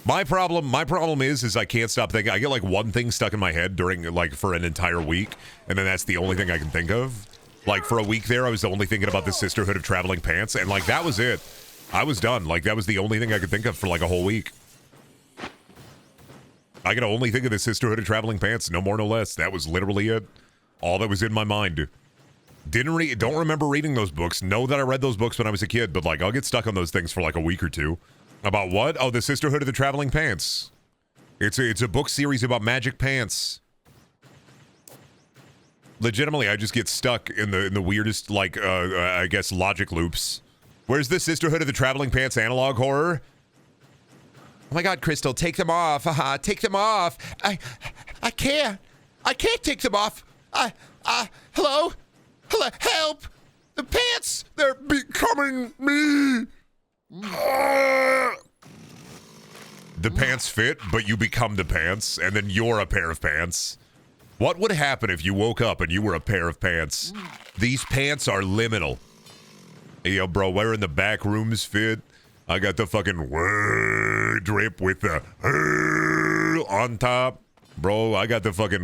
My problem is I can't stop thinking. I get like one thing stuck in my head during like for an entire week, and then that's the only thing I can think of. Like for a week there, I was only thinking about the Sisterhood of Traveling Pants, and like that was it. I was done. Like that was the only thing I could think of for like a whole week. I could only think of the Sisterhood of Traveling Pants, no more, no less. That was literally it. All that was in my mind. Don't remember reading those books. Know that I read those books when I was a kid, but like I'll get stuck on those things for like a week or two. About what? Oh, the Sisterhood of the Traveling Pants. It's a book series about magic pants. Legitimately, I just get stuck in the weirdest like I guess logic loops. Where's the Sisterhood of the Traveling Pants analog horror? Oh my God, Crystal, take them off. Take them off. I can't take them off. Hello? Hello? Help! The pants! They're becoming me! The pants fit, but you become the pants, and then you're a pair of pants. What would happen if you woke up and you were a pair of pants? These pants are liminal. Hey, yo, bro, wearing the back rooms fit. I got the fucking drip with the on top. Bro, I got the fucking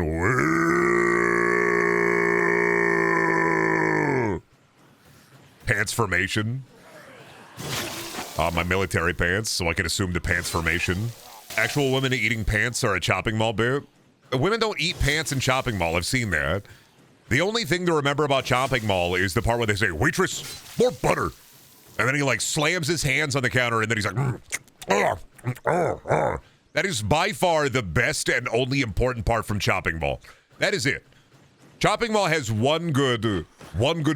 pants formation. My military pants, so I can assume the pants formation. Actual women eating pants are a chopping mall bit. Women don't eat pants in chopping mall. I've seen that. The only thing to remember about chopping mall is the part where they say, "Waitress, more butter." And then he like slams his hands on the counter and then he's like, That is by far the best and only important part from chopping mall. That is it. Chopping mall has one good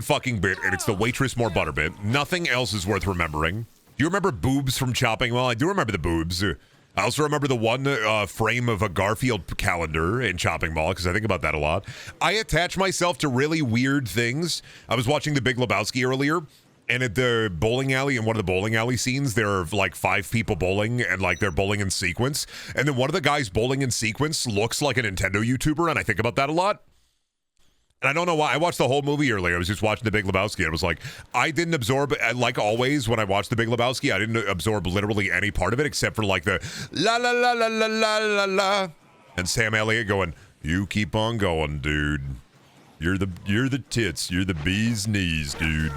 fucking bit, and it's the waitress more butter bit. Nothing else is worth remembering. Do you remember boobs from chopping mall? I do remember the boobs. I also remember the one frame of a Garfield calendar in chopping mall, because I think about that a lot. I attach myself to really weird things. I was watching The Big Lebowski earlier, and at the bowling alley, in one of the bowling alley scenes, there are like 5 people bowling, and like they're bowling in sequence. And then one of the guys bowling in sequence looks like a Nintendo YouTuber, and I think about that a lot. And I don't know why. I watched the whole movie earlier. I was just watching The Big Lebowski. And I was like, I didn't absorb, like always when I watched The Big Lebowski, I didn't absorb literally any part of it except for like the la la la la la la la la. And Sam Elliott going, "You keep on going, dude. You're the tits. You're the bee's knees, dude.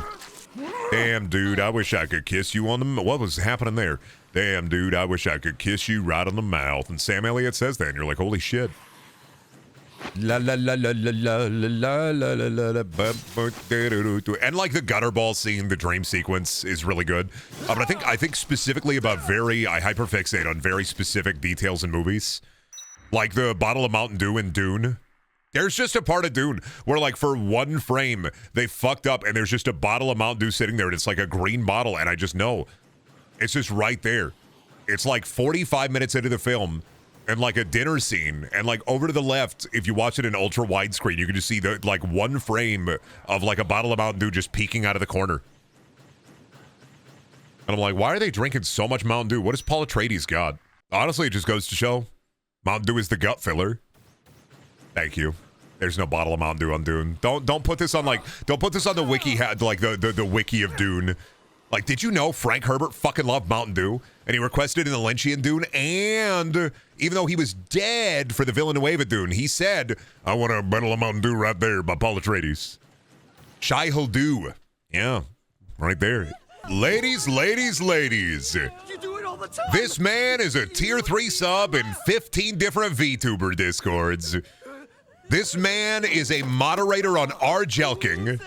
Damn, dude, I wish I could kiss you on the... What was happening there? Damn, dude, I wish I could kiss you right on the mouth." And Sam Elliott says that, and you're like, holy shit. La la la la la la la la la la la. And like the gutter ball scene, the dream sequence is really good. But I think specifically about I hyperfixate on very specific details in movies. Like the bottle of Mountain Dew in Dune. There's just a part of Dune where like for one frame they fucked up and there's just a bottle of Mountain Dew sitting there and it's like a green bottle and I just know. It's just right there. It's like 45 minutes into the film and like a dinner scene, and like over to the left, if you watch it in ultra widescreen, you can just see the like one frame of like a bottle of Mountain Dew just peeking out of the corner. And I'm like, why are they drinking so much Mountain Dew? What has Paul Atreides got? Honestly, it just goes to show Mountain Dew is the gut filler. Thank you. There's no bottle of Mountain Dew on Dune. Don't put this on the wiki, like the wiki of Dune. Like, did you know Frank Herbert fucking loved Mountain Dew? And he requested in the Lynchian Dune, and even though he was dead for the Villanueva Dune, he said, "I want a bottle of Mountain Dew right there by Paul Atreides." Shai Huldu. Yeah, right there. Ladies. You do it all the time. This man is a tier 3 sub in 15 different VTuber Discords. This man is a moderator on R-Jelking.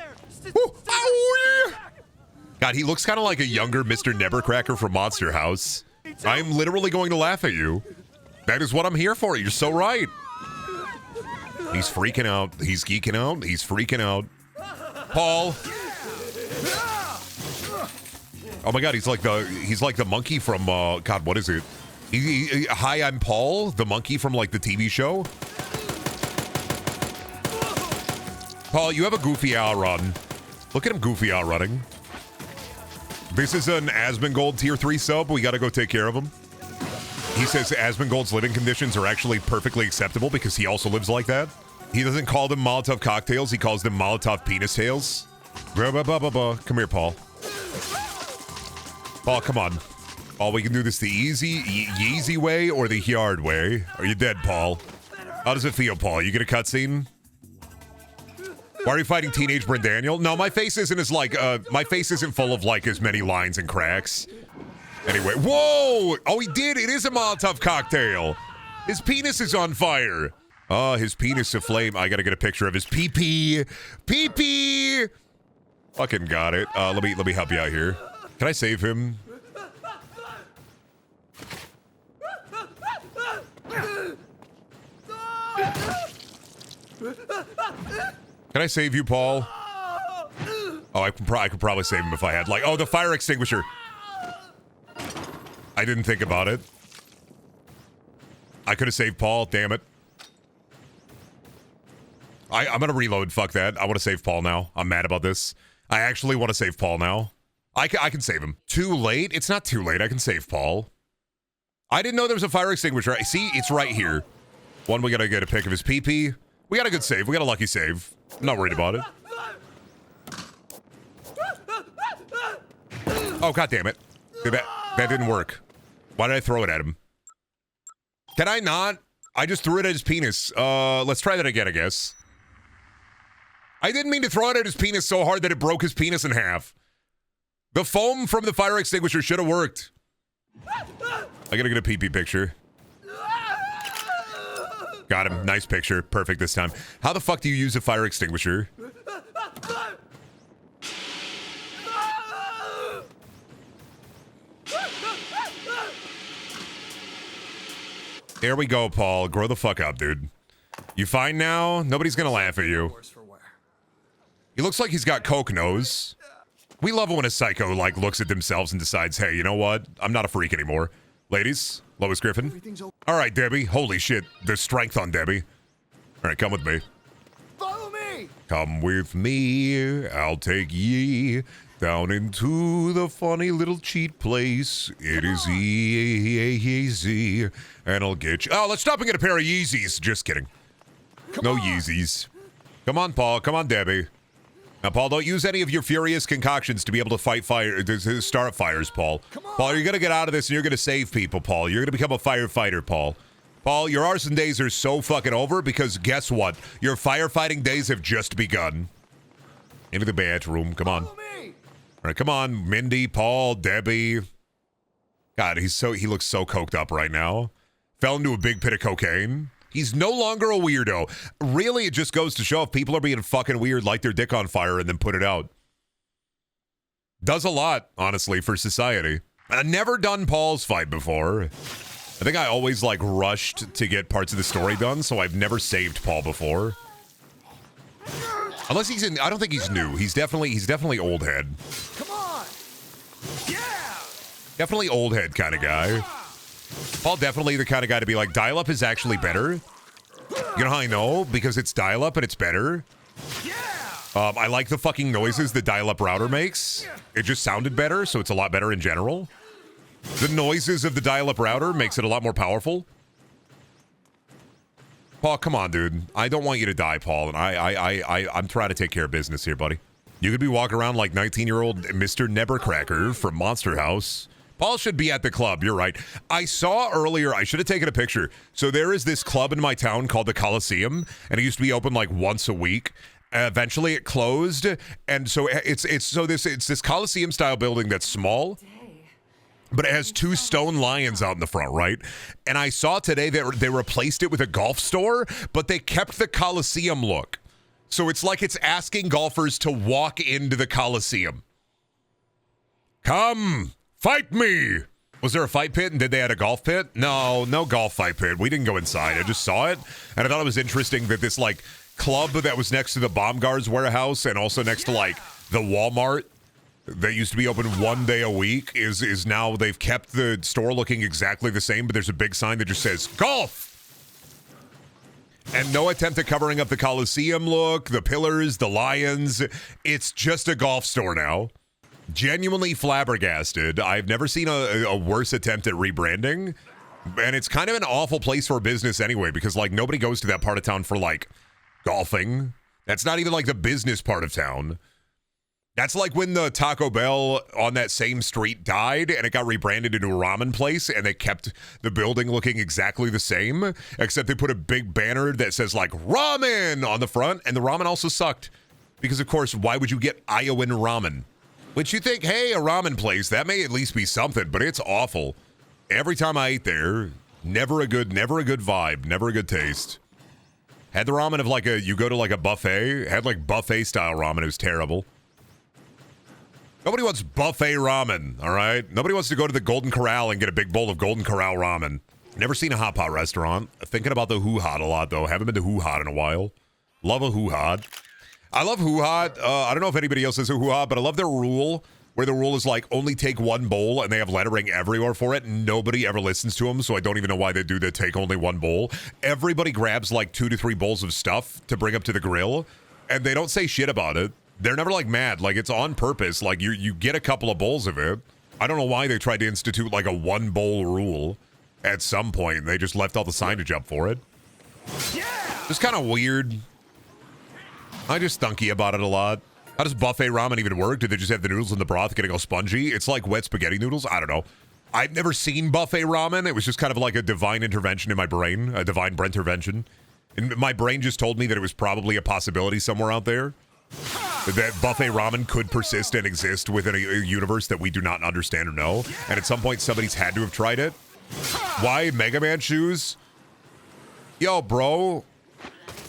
God, he looks kind of like a younger Mr. Nevercracker from Monster House. I'm literally going to laugh at you. That is what I'm here for. You're so right. He's freaking out. He's geeking out. He's freaking out. Paul. Oh my God, he's like the monkey from God, what is it? Hi, I'm Paul, the monkey from like the TV show. Paul, you have a goofy out run. Look at him goofy out running. This is an Asmongold tier 3 sub. We got to go take care of him. He says Asmongold's living conditions are actually perfectly acceptable because he also lives like that. He doesn't call them Molotov cocktails. He calls them Molotov penis tails. Come here, Paul. Paul, come on. Oh, we can do this the easy way or the hard way. Are you dead, Paul? How does it feel, Paul? You get a cutscene? Why are you fighting teenage Brendaniel? No, my face isn't as like, my face isn't full of like as many lines and cracks. Anyway, whoa! Oh, he did. It is a Molotov cocktail. His penis is on fire. Oh, his penis aflame. I gotta get a picture of his pee-pee. Pee-pee! Fucking got it. Let me help you out here. Can I save him? Can I save you, Paul? Oh, I could probably save him if I had, like, oh, the fire extinguisher. I didn't think about it. I could have saved Paul, damn it. I'm gonna reload, fuck that. I want to save Paul now. I'm mad about this. I actually want to save Paul now. I can save him. Too late? It's not too late. I can save Paul. I didn't know there was a fire extinguisher. See, it's right here. One, we gotta get a pic of his pee-pee. We got a good save. We got a lucky save. I'm not worried about it. Oh, god damn it. That didn't work. Why did I throw it at him? Can I not? I just threw it at his penis. Let's try that again, I guess. I didn't mean to throw it at his penis so hard that it broke his penis in half. The foam from the fire extinguisher should have worked. I gotta get a pee-pee picture. Got him. Nice picture. Perfect this time. How the fuck do you use a fire extinguisher? There we go, Paul. Grow the fuck up, dude. You fine now? Nobody's gonna laugh at you. He looks like he's got coke nose. We love it when a psycho, like, looks at themselves and decides, hey, you know what? I'm not a freak anymore. Ladies, Lois Griffin. All right, Debbie. Holy shit. There's strength on Debbie. All right, come with me. Follow me! Come with me. I'll take ye down into the funny little cheat place. It is easy. And I'll get you. Oh, let's stop and get a pair of Yeezys. Just kidding. No Yeezys. Come on, Paul. Come on, Debbie. Now, Paul, don't use any of your furious concoctions to be able to fight fire, to start fires, Paul. Paul, you're going to get out of this and you're going to save people, Paul. You're going to become a firefighter, Paul. Paul, your arson days are so fucking over because guess what? Your firefighting days have just begun. Into the bathroom. Come on. All right, come on, Mindy, Paul, Debbie. God, he looks so coked up right now. Fell into a big pit of cocaine. He's no longer a weirdo. Really, it just goes to show if people are being fucking weird, light their dick on fire and then put it out. Does a lot, honestly, for society. I've never done Paul's fight before. I think I always, like, rushed to get parts of the story done, so I've never saved Paul before. Unless he's in, I don't think he's new. He's definitely old head. Come on! Yeah! Definitely old head kind of guy. Paul definitely the kind of guy to be like, dial-up is actually better. You know how I know? Because it's dial-up and it's better. I like the fucking noises the dial-up router makes. It just sounded better, so it's a lot better in general. The noises of the dial-up router makes it a lot more powerful. Paul, come on, dude. I don't want you to die, Paul, and I'm trying to take care of business here, buddy. You could be walking around like 19-year-old Mr. Nebercracker from Monster House. Paul should be at the club, you're right. I saw earlier, I should have taken a picture. So there is this club in my town called the Coliseum, and it used to be open like once a week. Eventually it closed, and so it's this Coliseum-style building that's small, but it has two stone lions out in the front, right? And I saw today that they replaced it with a golf store, but they kept the Coliseum look. So it's like it's asking golfers to walk into the Coliseum. Come! Fight me! Was there a fight pit and did they add a golf pit? No golf fight pit. We didn't go inside. I just saw it and I thought it was interesting that this like club that was next to the bomb guards warehouse and also next to like the Walmart that used to be open one day a week is now they've kept the store looking exactly the same, but there's a big sign that just says golf. And no attempt at covering up the Coliseum look, the pillars, the lions. It's just a golf store now. Genuinely flabbergasted. I've never seen a worse attempt at rebranding, and it's kind of an awful place for business anyway, because like nobody goes to that part of town for like golfing. That's not even like the business part of town. That's like when the Taco Bell on that same street died and it got rebranded into a ramen place and they kept the building looking exactly the same, except they put a big banner that says like ramen on the front, and the ramen also sucked. Because of course, why would you get Iowan ramen? Which you think, hey, a ramen place, that may at least be something, but it's awful. Every time I ate there, never a good vibe, never a good taste. Had the ramen of like you go to like a buffet, had like buffet style ramen, it was terrible. Nobody wants buffet ramen, all right? Nobody wants to go to the Golden Corral and get a big bowl of Golden Corral ramen. Never seen a hot pot restaurant. Thinking about the Hoo Hot a lot, though. Haven't been to Hoo Hot in a while. Love a Hoo Hot. I love Hoo Hot. I don't know if anybody else says a Hoo Hot, but I love their rule, where the rule is like only take one bowl, and they have lettering everywhere for it. Nobody ever listens to them, so I don't even know why they do the take only one bowl. Everybody grabs like 2 to 3 bowls of stuff to bring up to the grill, and they don't say shit about it. They're never like mad. Like it's on purpose. Like you get a couple of bowls of it. I don't know why they tried to institute like a 1 bowl rule at some point. They just left all the signage up for it. Yeah! Just kind of weird. I just stunky about it a lot. How does buffet ramen even work? Do they just have the noodles in the broth getting all spongy? It's like wet spaghetti noodles? I don't know. I've never seen buffet ramen. It was just kind of like a divine intervention in my brain. A divine Brentervention. And my brain just told me that it was probably a possibility somewhere out there. That buffet ramen could persist and exist within a universe that we do not understand or know. And at some point, somebody's had to have tried it. Why Mega Man shoes? Yo, bro.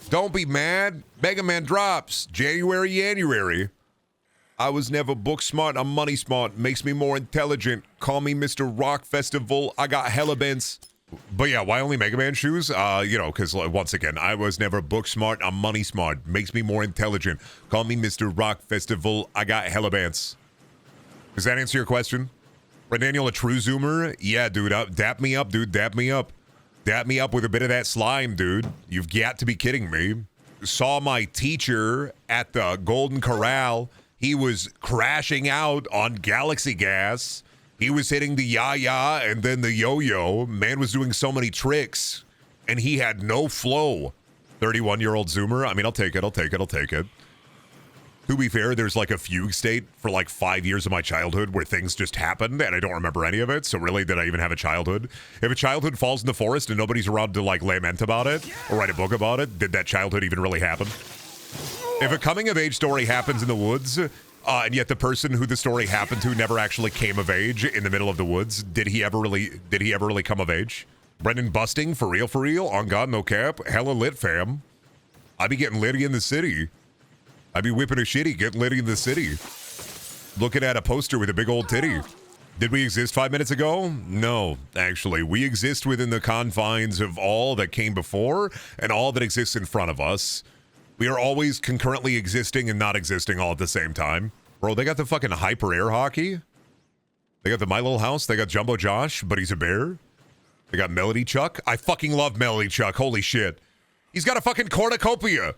Don't be mad. Mega Man drops. January. I was never book smart. I'm money smart. Makes me more intelligent. Call me Mr. Rock Festival. I got hella bents. But yeah, why only Mega Man shoes? Because once again, I was never book smart. I'm money smart. Makes me more intelligent. Call me Mr. Rock Festival. I got hella bants. Does that answer your question? Brendaniel, a true zoomer? Yeah, dude. Dap me up, dude. Dap me up. Dap me up with a bit of that slime, dude. You've got to be kidding me. Saw my teacher at the Golden Corral. He was crashing out on Galaxy Gas. He was hitting the ya-ya and then the yo-yo. Man was doing so many tricks, and he had no flow. 31-year-old Zoomer. I mean, I'll take it. To be fair, there's like a fugue state for like 5 years of my childhood where things just happened, and I don't remember any of it. So really, did I even have a childhood? If a childhood falls in the forest and nobody's around to like lament about it or write a book about it, did that childhood even really happen? If a coming-of-age story happens in the woods, and yet the person who the story happened to never actually came of age in the middle of the woods, did he ever really come of age? Brendan busting, for real, on God, no cap, hella lit, fam. I be getting litty in the city. I be whipping a shitty, getting litty in the city. Looking at a poster with a big old titty. Did we exist 5 minutes ago? No, actually. We exist within the confines of all that came before and all that exists in front of us. We are always concurrently existing and not existing all at the same time. Bro, they got the fucking hyper air hockey. They got the My Little House. They got Jumbo Josh, but he's a bear. They got Melody Chuck. I fucking love Melody Chuck. Holy shit. He's got a fucking cornucopia.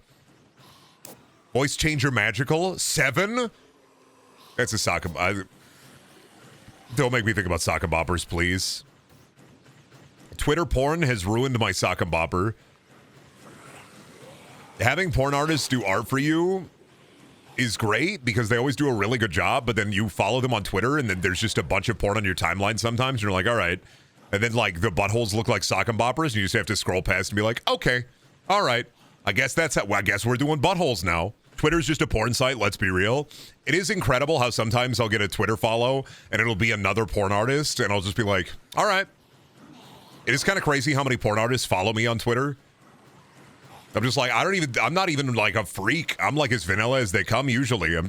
Voice changer magical. 7? That's a sock. Don't make me think about sock and boppers, please. Twitter porn has ruined my sock and bopper. Having porn artists do art for you is great because they always do a really good job, but then you follow them on Twitter and then there's just a bunch of porn on your timeline sometimes and you're like, all right. And then like the buttholes look like sock and boppers and you just have to scroll past and be like, okay, all right. I guess that's how, well, I guess we're doing buttholes now. Twitter's just a porn site, let's be real. It is incredible how sometimes I'll get a Twitter follow and it'll be another porn artist and I'll just be like, all right. It is kind of crazy how many porn artists follow me on Twitter. I'm just like, I'm not even like a freak. I'm like as vanilla as they come usually. I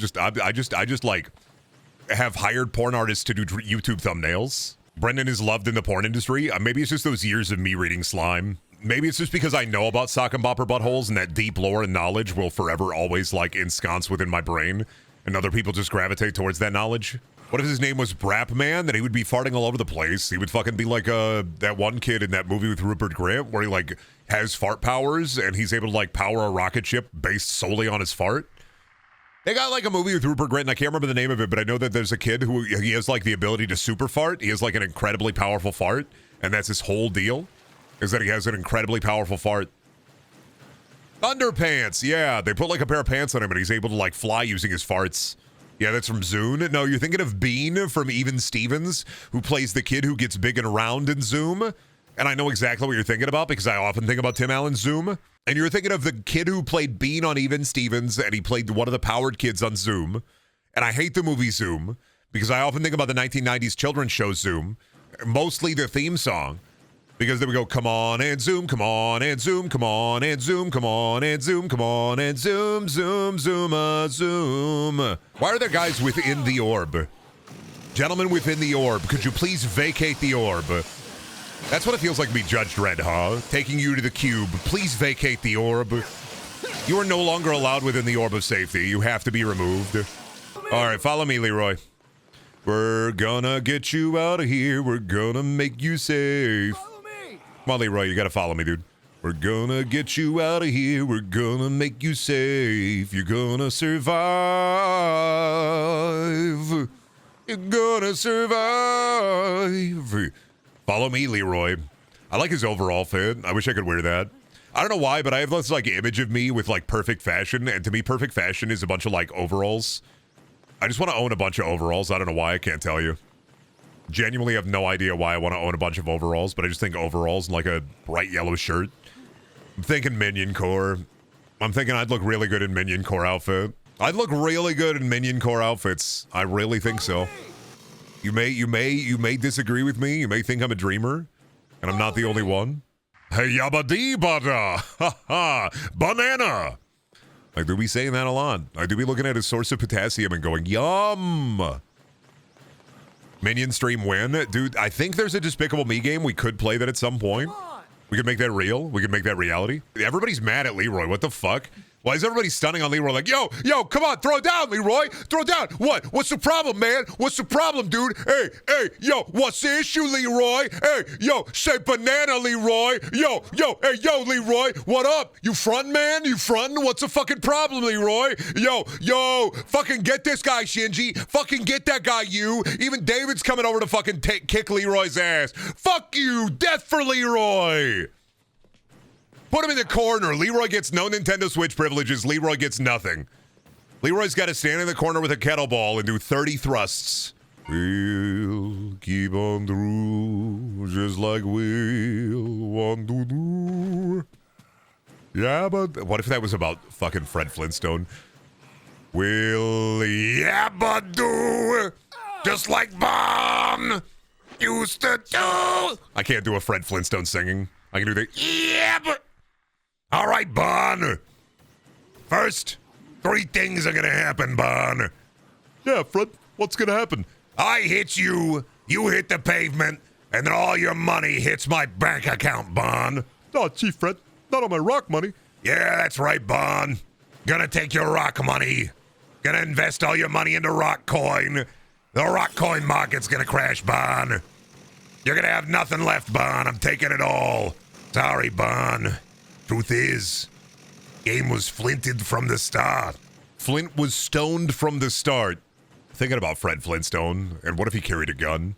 just like have hired porn artists to do YouTube thumbnails. Brendan is loved in the porn industry. Maybe it's just those years of me reading Slime. Maybe it's just because I know about sock and bopper buttholes and that deep lore and knowledge will forever always like ensconce within my brain and other people just gravitate towards that knowledge. What if his name was Brap Man? Then he would be farting all over the place. He would fucking be like that one kid in that movie with Rupert Grint where he like has fart powers and he's able to like power a rocket ship based solely on his fart. They got like a movie with Rupert Grint and I can't remember the name of it, but I know that there's a kid who he has like the ability to super fart. He has like an incredibly powerful fart and that's his whole deal is that he has an incredibly powerful fart. Underpants, yeah. They put like a pair of pants on him and he's able to like fly using his farts. Yeah, that's from Zune. No, you're thinking of Bean from Even Stevens, who plays the kid who gets big and round in Zoom. And I know exactly what you're thinking about because I often think about Tim Allen's Zoom. And you're thinking of the kid who played Bean on Even Stevens, and he played one of the powered kids on Zoom. And I hate the movie Zoom because I often think about the 1990s children's show Zoom, mostly the theme song. Because then we go, come on and zoom, come on and zoom, come on and zoom, come on and zoom, come on and zoom, zoom, zoom, zoom. Why are there guys within the orb? Gentlemen within the orb, could you please vacate the orb? That's what it feels like to be Judge Dredd, huh? Taking you to the cube. Please vacate the orb. You are no longer allowed within the orb of safety. You have to be removed. All right, follow me, Leroy. We're gonna get you out of here. We're gonna make you safe. Come on, Leroy, you gotta follow me, dude. We're gonna get you out of here. We're gonna make you safe. You're gonna survive. You're gonna survive. Follow me, Leroy. I like his overall fit. I wish I could wear that. I don't know why, but I have this like image of me with like perfect fashion, and to me, perfect fashion is a bunch of like overalls. I just want to own a bunch of overalls. I don't know why. I can't tell you. Genuinely have no idea why I want to own a bunch of overalls, but I just think overalls and like a bright yellow shirt. I'm thinking Minion Corps. I'm thinking I'd look really good in Minion Corps outfit. I'd look really good in Minion Corps outfits. I really think so. You may disagree with me. You may think I'm a dreamer, and I'm not the only one. Hey, yabba dee bada, ha ha, banana. I do be saying that a lot. I do be looking at a source of potassium and going, yum. Minion stream win. Dude, I think there's a Despicable Me game. We could play that at some point. We could make that real. We could make that reality. Everybody's mad at Leroy. What the fuck? Why is everybody stunning on Leroy like, yo, come on, throw it down, Leroy. Throw it down. What? What's the problem, man? What's the problem, dude? Hey, yo, what's the issue, Leroy? Hey, yo, say banana, Leroy. Yo, hey, Leroy, what up? You frontin', man? You frontin'? What's the fucking problem, Leroy? Yo, fucking get this guy, Shinji. Fucking get that guy, you. Even David's coming over to fucking kick Leroy's ass. Fuck you. Death for Leroy. Put him in the corner. Leroy gets no Nintendo Switch privileges. Leroy gets nothing. Leroy's got to stand in the corner with a kettlebell and do 30 thrusts. We'll keep on through just like we'll want to do. Yeah, but what if that was about fucking Fred Flintstone? We'll yabba do just like Bon used to do. I can't do a Fred Flintstone singing. I can do the yabba. All right, Bon. First, 3 things are gonna happen, Bon. Yeah, Fred, what's gonna happen? I hit you, you hit the pavement, and then all your money hits my bank account, Bon. Oh, gee, Fred, not on my rock money. Yeah, that's right, Bon. Gonna take your rock money. Gonna invest all your money into rock coin. The rock coin market's gonna crash, Bon. You're gonna have nothing left, Bon. I'm taking it all. Sorry, Bon. Truth is, game was flinted from the start. Flint was stoned from the start. Thinking about Fred Flintstone, and what if he carried a gun?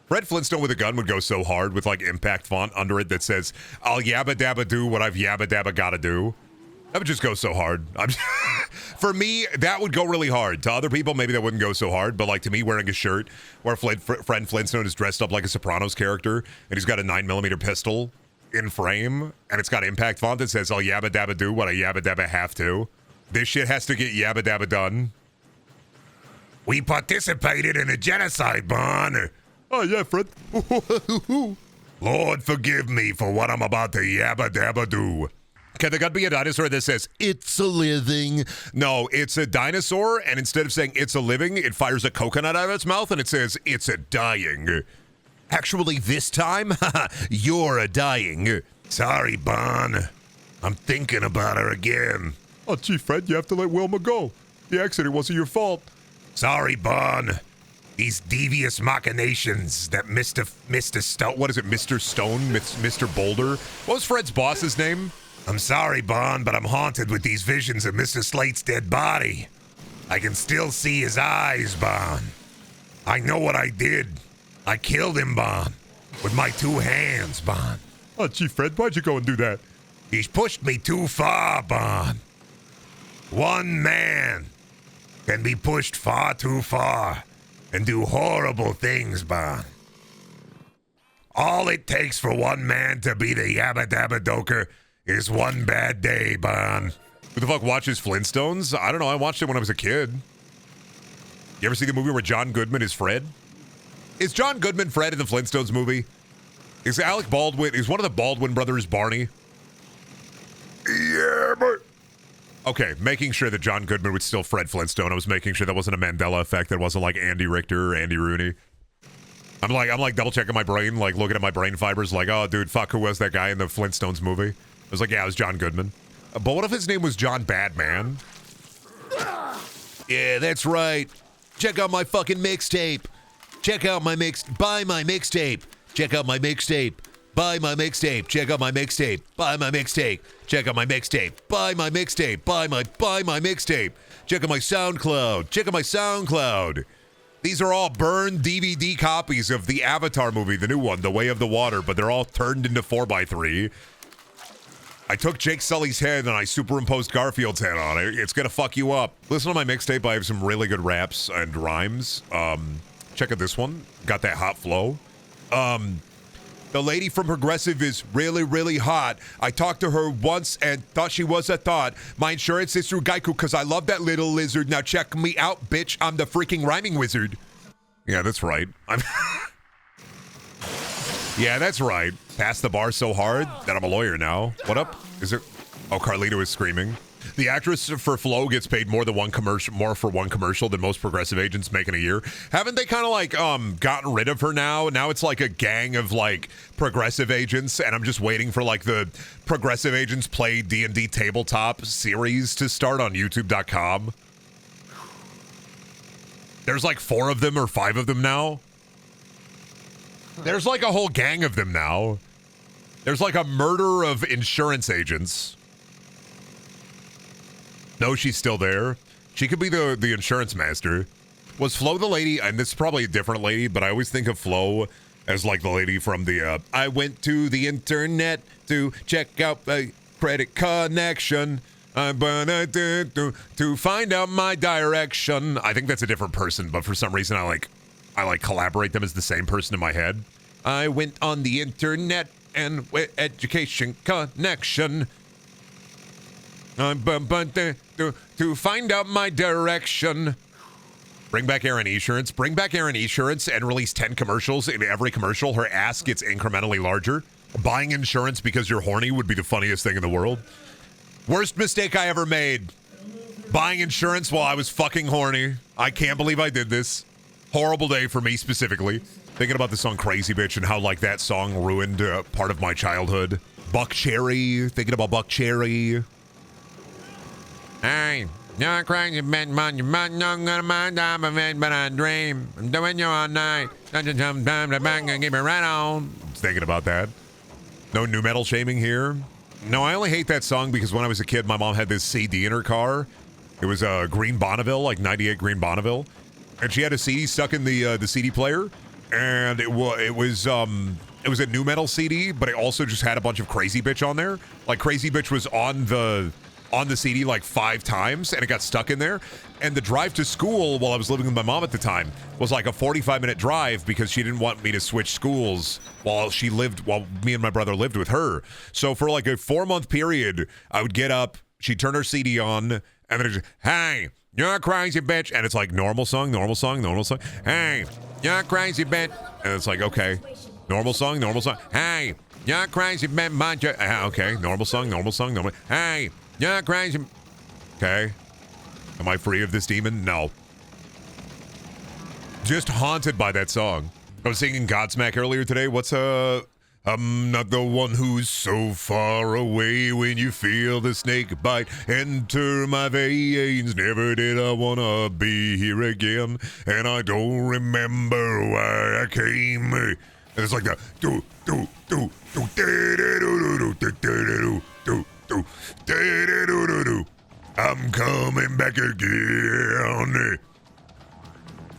Fred Flintstone with a gun would go so hard with like impact font under it that says, I'll yabba dabba do what I've yabba dabba gotta do. That would just go so hard. For me, that would go really hard. To other people, maybe that wouldn't go so hard, but like to me, wearing a shirt where Fred Flintstone is dressed up like a Sopranos character, and he's got a 9mm pistol in frame, and it's got impact font that says, I'll yabba dabba do what I yabba dabba have to. This shit has to get yabba dabba done. We participated in a genocide, Bon. Oh, yeah, Fred. Lord, forgive me for what I'm about to yabba dabba do. Can the gun be a dinosaur that says, it's a living? No, it's a dinosaur, and instead of saying it's a living, it fires a coconut out of its mouth, and it says, it's a dying. Actually, this time, you're a dying. Sorry, Bon. I'm thinking about her again. Oh, gee, Fred, you have to let Wilma go. The accident wasn't your fault. Sorry, Bon. These devious machinations that Mr. Stone... What is it, Mr. Stone? Mr. Boulder? What was Fred's boss's name? I'm sorry, Bon, but I'm haunted with these visions of Mr. Slate's dead body. I can still see his eyes, Bon. I know what I did. I killed him, Bon. With my 2 hands, Bon. Oh, gee, Fred, why'd you go and do that? He's pushed me too far, Bon. One man can be pushed far too far and do horrible things, Bon. All it takes for one man to be the Yabba Dabba Doker is one bad day, Bon. Who the fuck watches Flintstones? I don't know. I watched it when I was a kid. You ever see the movie where John Goodman is Fred? Is John Goodman Fred in the Flintstones movie? Is Alec Baldwin, is one of the Baldwin brothers Barney? Yeah, but... Okay, making sure that John Goodman was still Fred Flintstone. I was making sure that wasn't a Mandela effect. That wasn't like Andy Richter or Andy Rooney. I'm like double checking my brain, like looking at my brain fibers, like, oh, dude, fuck, who was that guy in the Flintstones movie? I was like, yeah, it was John Goodman. But what if his name was John Badman? Yeah, that's right. Check out my fucking mixtape. Check out my buy my mixtape. Check out my mixtape. Buy my mixtape. Check out my mixtape. Buy my mixtape. Check out my mixtape. Buy my mixtape. Buy my mixtape. Check out my SoundCloud. Check out my SoundCloud. These are all burned DVD copies of the Avatar movie, the new one, The Way of the Water, but they're all turned into 4x3. I took Jake Sully's head and I superimposed Garfield's head on it. It's gonna fuck you up. Listen to my mixtape. I have some really good raps and rhymes. Check out this one. Got that hot flow. The lady from Progressive is really, really hot. I talked to her once and thought she was a thought. My insurance is through Geico because I love that little lizard. Now check me out, bitch. I'm the freaking rhyming wizard. Yeah, that's right. Yeah, that's right. Passed the bar so hard that I'm a lawyer now. What up? Is it? Oh, Carlito is screaming. The actress for Flo gets paid more for one commercial than most progressive agents make in a year. Haven't they kind of like gotten rid of her now? Now it's like a gang of like progressive agents, and I'm just waiting for like the Progressive Agents Play D&D tabletop series to start on YouTube.com. There's like 4 of them or 5 of them now. There's like a whole gang of them now. There's like a murder of insurance agents. No, she's still there. She could be the insurance master. Was Flo the lady? And this is probably a different lady, but I always think of Flo as like the lady from the, I went to the internet to check out a credit connection. To find out my direction. I think that's a different person, but for some reason I like collaborate them as the same person in my head. I went on the internet and education connection. To find out my direction. Bring back Aaron Esurance. Bring back Aaron Esurance and release 10 commercials. In every commercial, her ass gets incrementally larger. Buying insurance because you're horny would be the funniest thing in the world. Worst mistake I ever made. Buying insurance while I was fucking horny. I can't believe I did this. Horrible day for me specifically. Thinking about the song Crazy Bitch and how like that song ruined part of my childhood. Buck Cherry. Thinking about Buck Cherry. Hey, you're crazy bitch, man. You're not gonna mind I'm a man, but I dream. I'm doing you all night. Sometimes the bang and keep it right on. Thinking about that. No new metal shaming here. No, I only hate that song because when I was a kid, my mom had this CD in her car. It was a Green Bonneville, like 98 Green Bonneville. And she had a CD stuck in the CD player. And it was a new metal CD, but it also just had a bunch of Crazy Bitch on there. Like Crazy Bitch was on the CD like 5 times, and it got stuck in there. And the drive to school while I was living with my mom at the time was like a 45-minute drive because she didn't want me to switch schools while me and my brother lived with her. So for like a 4-month period, I would get up, she'd turn her CD on, and then it's just, hey, you're a crazy bitch. And it's like normal song, normal song, normal song. Hey, you're a crazy bitch. And it's like, okay, normal song, normal song. Hey, you're a crazy bitch. Okay, normal song, normal song, normal. Hey, you're crazy. Okay. Am I free of this demon? No. Just haunted by that song. I was singing Godsmack earlier today. What's I'm not the one who's so far away when you feel the snake bite enter my veins. Never did I wanna be here again, and I don't remember why I came. And it's like that. Do do do do do do do do do do do do do. I'm coming back again.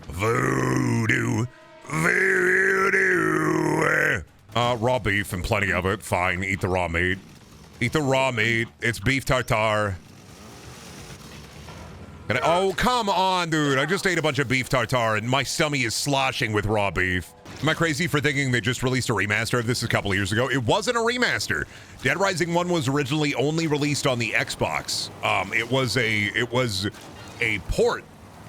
Voodoo, voodoo. Raw beef and plenty of it. Fine, eat the raw meat. Eat the raw meat. It's beef tartare. Oh, come on, dude. I just ate a bunch of beef tartare and my stomach is sloshing with raw beef. Am I crazy for thinking they just released a remaster of this a couple of years ago? It wasn't a remaster. Dead Rising 1 was originally only released on the Xbox. It was a port.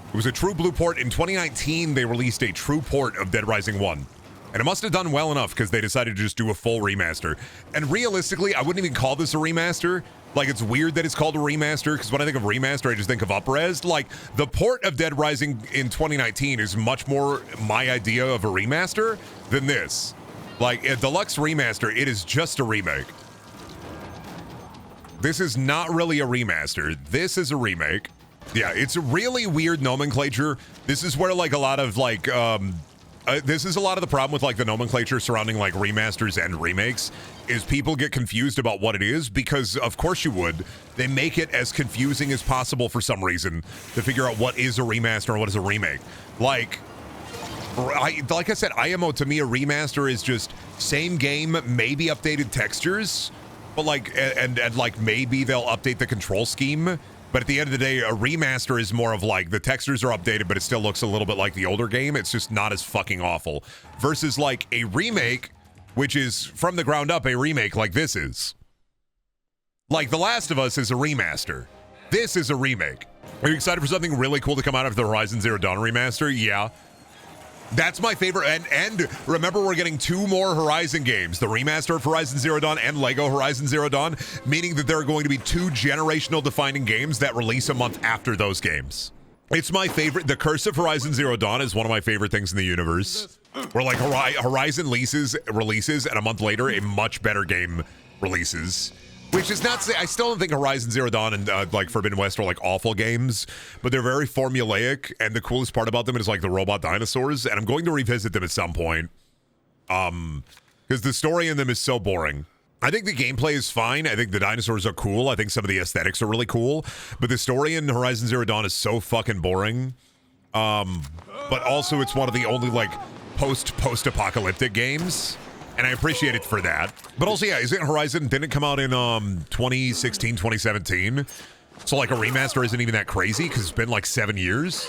It was a true blue port. In 2019, they released a true port of Dead Rising 1. And it must have done well enough because they decided to just do a full remaster. And realistically, I wouldn't even call this a remaster. Like, it's weird that it's called a remaster because when I think of remaster, I just think of up-res. Like, the port of Dead Rising in 2019 is much more my idea of a remaster than this. Like, a deluxe remaster, it is just a remake. This is not really a remaster. This is a remake. Yeah, it's a really weird nomenclature. This is where, like, a lot of, like, this is a lot of the problem with like the nomenclature surrounding like remasters and remakes is people get confused about what it is because of course you would. They make it as confusing as possible for some reason to figure out what is a remaster and what is a remake. Like I said, IMO to me a remaster is just same game, maybe updated textures, but like and like maybe they'll update the control scheme. But at the end of the day, a remaster is more of like the textures are updated, but it still looks a little bit like the older game. It's just not as fucking awful. Versus like a remake, which is from the ground up a remake like this is. Like The Last of Us is a remaster. This is a remake. Are you excited for something really cool to come out of the Horizon Zero Dawn remaster? Yeah. That's my favorite, and remember we're getting 2 more Horizon games, the remaster of Horizon Zero Dawn and Lego Horizon Zero Dawn, meaning that there are going to be 2 generational defining games that release a month after those games. It's my favorite. The Curse of Horizon Zero Dawn is one of my favorite things in the universe, where like Horizon releases and a month later a much better game releases. Which is not to say, I still don't think Horizon Zero Dawn and like Forbidden West are like awful games, but they're very formulaic, and the coolest part about them is like the robot dinosaurs, and I'm going to revisit them at some point. Because the story in them is so boring. I think the gameplay is fine. I think the dinosaurs are cool. I think some of the aesthetics are really cool, but the story in Horizon Zero Dawn is so fucking boring. But also it's one of the only like post-apocalyptic games. And I appreciate it for that. But also, yeah, isn't Horizon, didn't it come out in 2016, 2017? So like a remaster isn't even that crazy because it's been like 7 years.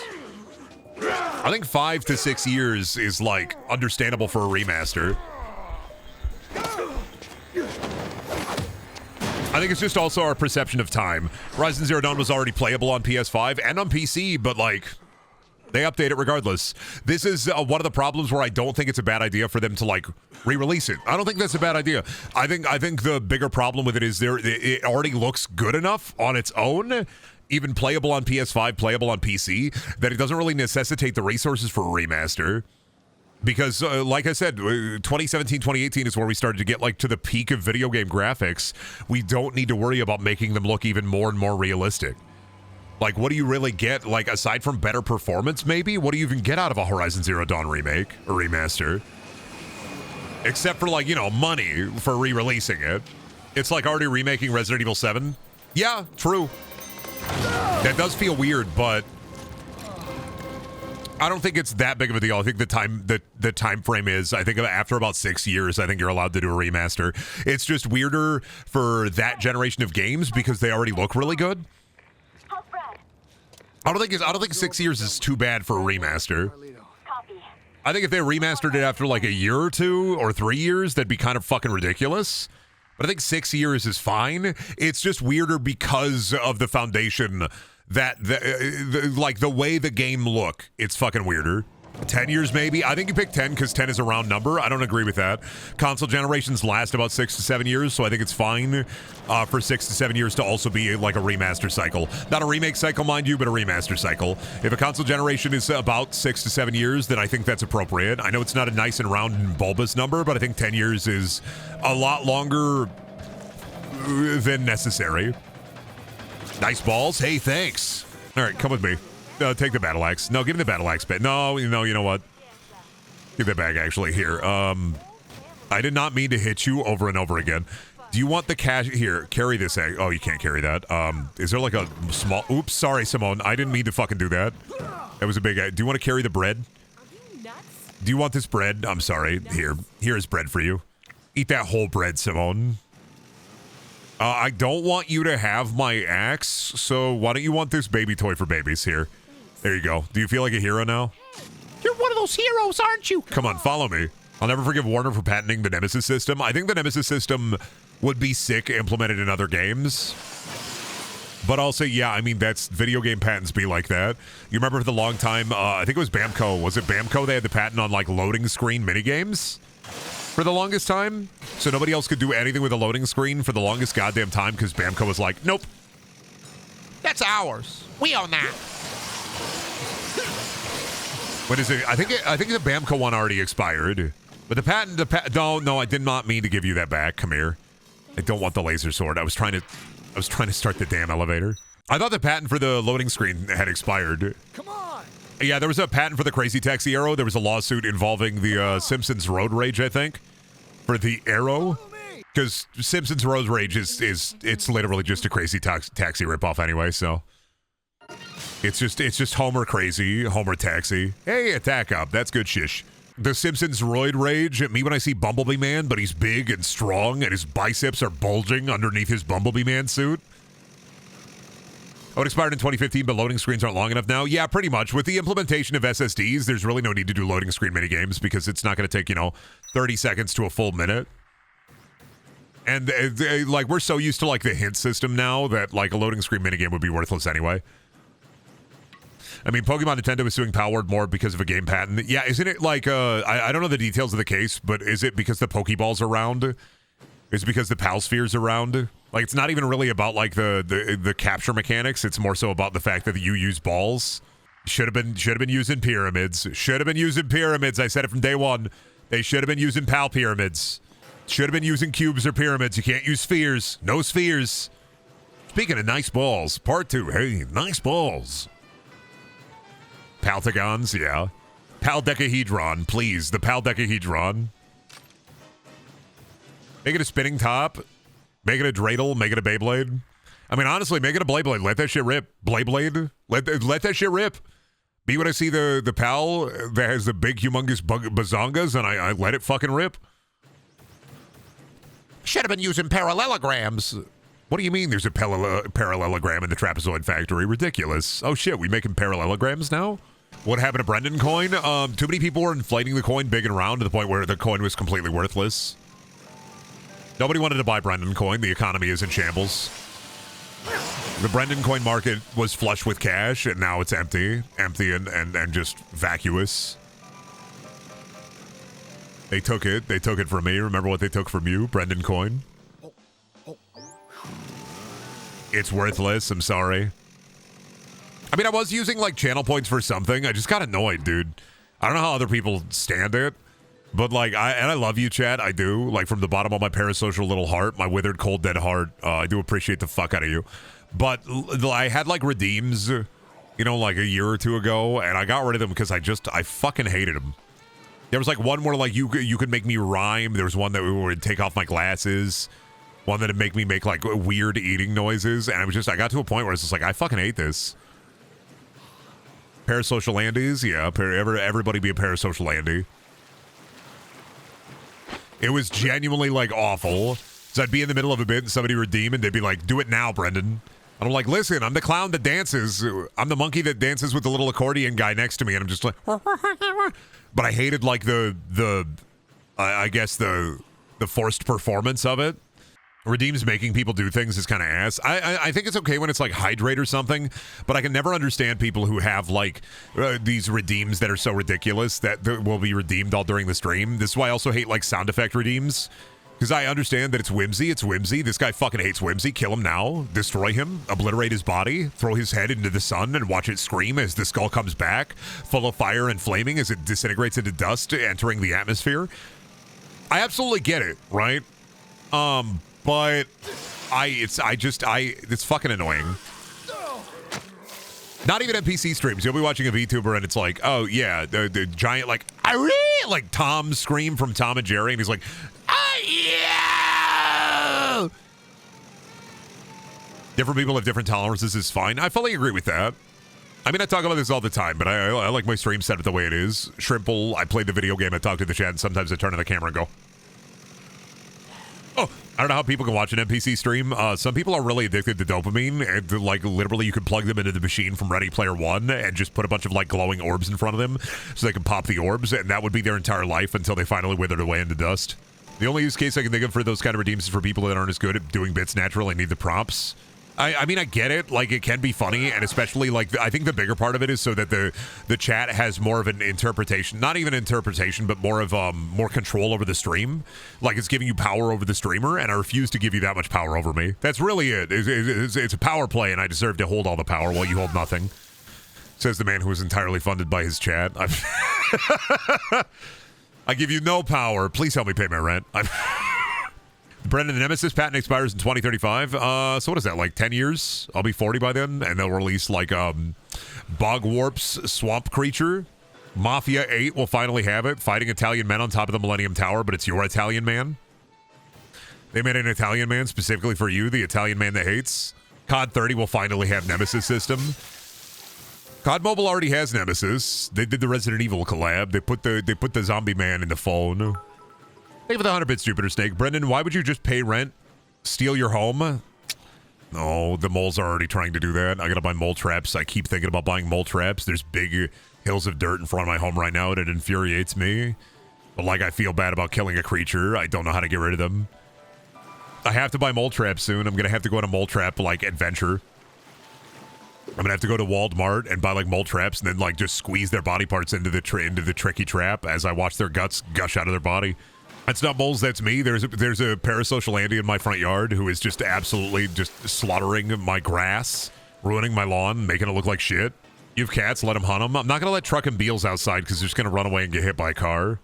I think 5 to 6 years is like understandable for a remaster. I think it's just also our perception of time. Horizon Zero Dawn was already playable on PS5 and on PC, but like, they update it regardless. This is one of the problems where I don't think it's a bad idea for them to like re-release it. I don't think that's a bad idea. I think the bigger problem with it is it already looks good enough on its own, even playable on PS5, playable on PC, that it doesn't really necessitate the resources for a remaster. Because like I said, 2017, 2018 is where we started to get like to the peak of video game graphics. We don't need to worry about making them look even more and more realistic. Like, what do you really get? Like, aside from better performance, maybe? What do you even get out of a Horizon Zero Dawn remake or remaster? Except for, like, you know, money for re-releasing it. It's like already remaking Resident Evil 7. Yeah, true. That does feel weird, but I don't think it's that big of a deal. I think the time frame is, I think after about 6 years, I think you're allowed to do a remaster. It's just weirder for that generation of games because they already look really good. I don't think 6 years is too bad for a remaster. I think if they remastered it after like a year or 2 or 3 years, that'd be kind of fucking ridiculous. But I think 6 years is fine. It's just weirder because of the foundation that like the way the game look. It's fucking weirder. 10 years maybe. I think you pick 10 because 10 is a round number. I don't agree with that. Console generations last about 6 to 7 years, so I think it's fine for 6 to 7 years to also be like a remaster cycle. Not a remake cycle, mind you, but a remaster cycle. If a console generation is about 6 to 7 years, then I think that's appropriate. I know it's not a nice and round and bulbous number, but I think 10 years is a lot longer than necessary. Nice balls. Hey, thanks. All right, come with me. Take the battle axe. No, give me the battle axe bit. No, you know what? Give that back, actually. Here. I did not mean to hit you over and over again. Do you want the cash? Here, carry this egg. Oh, you can't carry that. Is there like a small... Oops, sorry, Simone. I didn't mean to fucking do that. That was a big... Do you want to carry the bread? Do you want this bread? I'm sorry. Here is bread for you. Eat that whole bread, Simone. I don't want you to have my axe, so why don't you want this baby toy for babies here? There you go. Do you feel like a hero now? You're one of those heroes, aren't you? Come on, follow me. I'll never forgive Warner for patenting the Nemesis system. I think the Nemesis system would be sick implemented in other games. But also, yeah, I mean, that's video game patents be like that. You remember for the long time, I think it was Bamco. Was it Bamco? They had the patent on, like, loading screen minigames for the longest time. So nobody else could do anything with a loading screen for the longest goddamn time because Bamco was like, nope. That's ours. We own that. What is it? I think the Bamco one already expired. But the patent, no, I did not mean to give you that back. Come here. I don't want the laser sword. I was trying to start the damn elevator. I thought the patent for the loading screen had expired. Come on. Yeah, there was a patent for the crazy taxi arrow. There was a lawsuit involving the Simpsons Road Rage, I think, for the arrow. Because Simpsons Road Rage it's literally just a crazy taxi ripoff anyway. So it's just Homer crazy, Homer taxi. Hey, attack up. That's good shish. The Simpsons Roid Rage, me when I see Bumblebee Man, but he's big and strong and his biceps are bulging underneath his Bumblebee Man suit. Oh, it expired in 2015, but loading screens aren't long enough now? Yeah, pretty much. With the implementation of SSDs, there's really no need to do loading screen minigames because it's not going to take, 30 seconds to a full minute. And, like, we're so used to, like, the hint system now that, like, a loading screen minigame would be worthless anyway. I mean, Pokemon Nintendo is suing Palward more because of a game patent. Yeah, isn't it like, I don't know the details of the case, but is it because the Pokeballs are around? Is it because the Pal Sphere's around? Like, it's not even really about, like, the capture mechanics. It's more so about the fact that you use balls. Should have been using pyramids. Should have been using pyramids. I said it from day one. They should have been using Pal pyramids. Should have been using cubes or pyramids. You can't use spheres. No spheres. Speaking of nice balls, part 2. Hey, nice balls. Paltagons, yeah. Paldecahedron, please. The Paldecahedron. Make it a spinning top. Make it a dreidel. Make it a Beyblade. I mean, honestly, make it a Beyblade. Let that shit rip. Beyblade. Let that shit rip. Be when I see the Pal that has the big, humongous bazongas, and I let it fucking rip. Should have been using parallelograms. What do you mean there's a parallelogram in the Trapezoid factory? Ridiculous. Oh shit, we making parallelograms now? What happened to Brendan coin? Too many people were inflating the coin big and round to the point where the coin was completely worthless. Nobody wanted to buy Brendan coin. The economy is in shambles. The Brendan coin market was flush with cash, and now it's empty. Empty and just vacuous. They took it. They took it from me. Remember what they took from you? Brendan coin. It's worthless. I'm sorry. I mean, I was using, like, channel points for something. I just got annoyed, dude. I don't know how other people stand it. But, like, I love you, chat. I do. Like, from the bottom of my parasocial little heart, my withered, cold, dead heart, I do appreciate the fuck out of you. But I had, like, redeems, like a year or two ago, and I got rid of them because I fucking hated them. There was, like, one where, like, you could make me rhyme. There was one that would take off my glasses. One that'd make me make, like, weird eating noises. And I got to a point where it's just like, I fucking hate this. Parasocial Andes? Yeah, everybody be a parasocial Andy. It was genuinely, like, awful. So I'd be in the middle of a bit and somebody would redeem and they'd be like, do it now, Brendan. And I'm like, listen, I'm the clown that dances. I'm the monkey that dances with the little accordion guy next to me. And I'm just like, but I hated, like, I guess the forced performance of it. Redeems making people do things is kind of ass. I think it's okay when it's like hydrate or something, but I can never understand people who have like these redeems that are so ridiculous that will be redeemed all during the stream. This is why I also hate like sound effect redeems, because I understand that it's whimsy. It's whimsy. This guy fucking hates whimsy. Kill him now. Destroy him. Obliterate his body. Throw his head into the sun and watch it scream as the skull comes back, full of fire and flaming as it disintegrates into dust entering the atmosphere. I absolutely get it, right? But it's fucking annoying. Not even at PC streams. You'll be watching a VTuber and it's like, oh yeah, the giant like Tom scream from Tom and Jerry, and he's like, yeah. Different people have different tolerances is fine. I fully agree with that. I mean, I talk about this all the time, but I like my stream set up the way it is. Shrimple, I play the video game, I talk to the chat, and sometimes I turn on the camera and go, oh, I don't know how people can watch an NPC stream. Some people are really addicted to dopamine, and like literally you can plug them into the machine from Ready Player One and just put a bunch of like glowing orbs in front of them so they can pop the orbs, and that would be their entire life until they finally withered away into dust. The only use case I can think of for those kind of redeems is for people that aren't as good at doing bits naturally and need the prompts. I mean, I get it. Like, it can be funny, and especially, like, I think the bigger part of it is so that the chat has more of an interpretation. Not even interpretation, but more of more control over the stream. Like, it's giving you power over the streamer, and I refuse to give you that much power over me. That's really it. It's a power play, and I deserve to hold all the power while you hold nothing. Says the man who was entirely funded by his chat. I give you no power. Please help me pay my rent. Brendan, the Nemesis patent expires in 2035. So what is that, like 10 years? I'll be 40 by then, and they'll release like Bog Warp's Swamp Creature. Mafia 8 will finally have it, fighting Italian men on top of the Millennium Tower, but it's your Italian man. They made an Italian man specifically for you, the Italian man that hates. COD 30 will finally have Nemesis system. COD Mobile already has Nemesis. They did the Resident Evil collab. They put the zombie man in the phone. Thank you for the 100 bits, Jupiter Snake. Brendan, why would you just pay rent? Steal your home? No, the moles are already trying to do that. I gotta buy mole traps. I keep thinking about buying mole traps. There's big hills of dirt in front of my home right now, and it infuriates me. But like, I feel bad about killing a creature. I don't know how to get rid of them. I have to buy mole traps soon. I'm gonna have to go on a mole trap, like, adventure. I'm gonna have to go to Walmart and buy, like, mole traps and then, like, just squeeze their body parts into the tricky trap as I watch their guts gush out of their body. That's not moles, that's me. There's a parasocial Andy in my front yard who is just absolutely just slaughtering my grass, ruining my lawn, making it look like shit. You have cats, let them hunt them. I'm not going to let Truck and Beals outside because they're just going to run away and get hit by a car.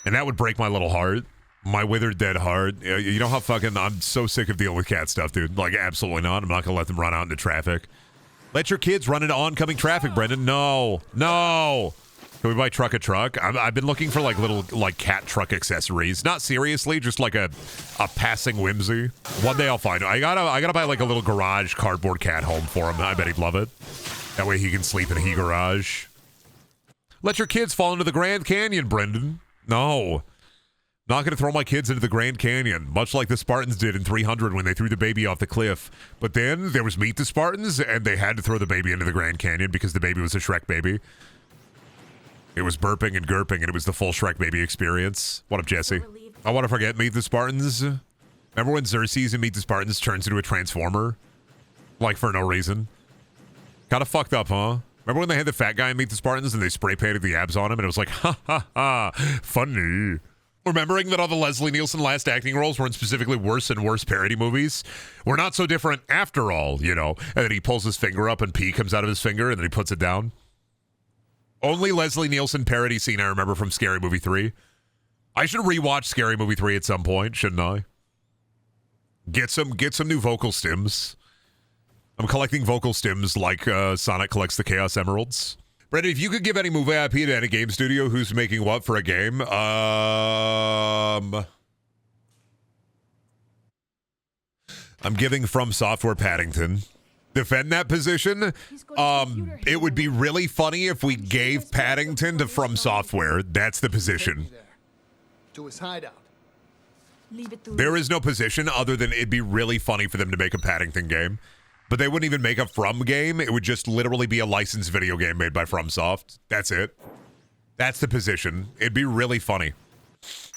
And that would break my little heart. My withered dead heart. You know how fucking, I'm so sick of dealing with cat stuff, dude. Like, absolutely not. I'm not going to let them run out into traffic. Let your kids run into oncoming traffic, Brendan. No. No. Can we buy Truck a Truck? I've been looking for, like, little, like, cat truck accessories. Not seriously, just like a passing whimsy. One day I'll find it. I gotta buy, like, a little garage cardboard cat home for him. I bet he'd love it. That way he can sleep in a garage. Let your kids fall into the Grand Canyon, Brendan. No. Not gonna throw my kids into the Grand Canyon, much like the Spartans did in 300 when they threw the baby off the cliff. But then there was Meet the Spartans, and they had to throw the baby into the Grand Canyon because the baby was a Shrek baby. It was burping and gurping, and it was the full Shrek baby experience. What up, Jesse? I want to forget Meet the Spartans. Remember when Xerxes in Meet the Spartans turns into a transformer? Like, for no reason. Kind of fucked up, huh? Remember when they had the fat guy in Meet the Spartans, and they spray painted the abs on him, and it was like, ha ha ha, funny. Remembering that all the Leslie Nielsen last acting roles were in specifically worse and worse parody movies? We're not so different after all, you know? And then he pulls his finger up, and pee comes out of his finger, and then he puts it down. Only Leslie Nielsen parody scene I remember from Scary Movie 3. I should rewatch Scary Movie 3 at some point, shouldn't I? Get some new vocal stems. I'm collecting vocal stems like Sonic collects the Chaos Emeralds. Brendan, if you could give any movie IP to any game studio, who's making what for a game? I'm giving From Software Paddington. Defend that position. It would be really funny if we gave Paddington to From Software. That's the position. To his hideout. There is no position other than it'd be really funny for them to make a Paddington game. But they wouldn't even make a From game. It would just literally be a licensed video game made by FromSoft. That's it. That's the position. It'd be really funny.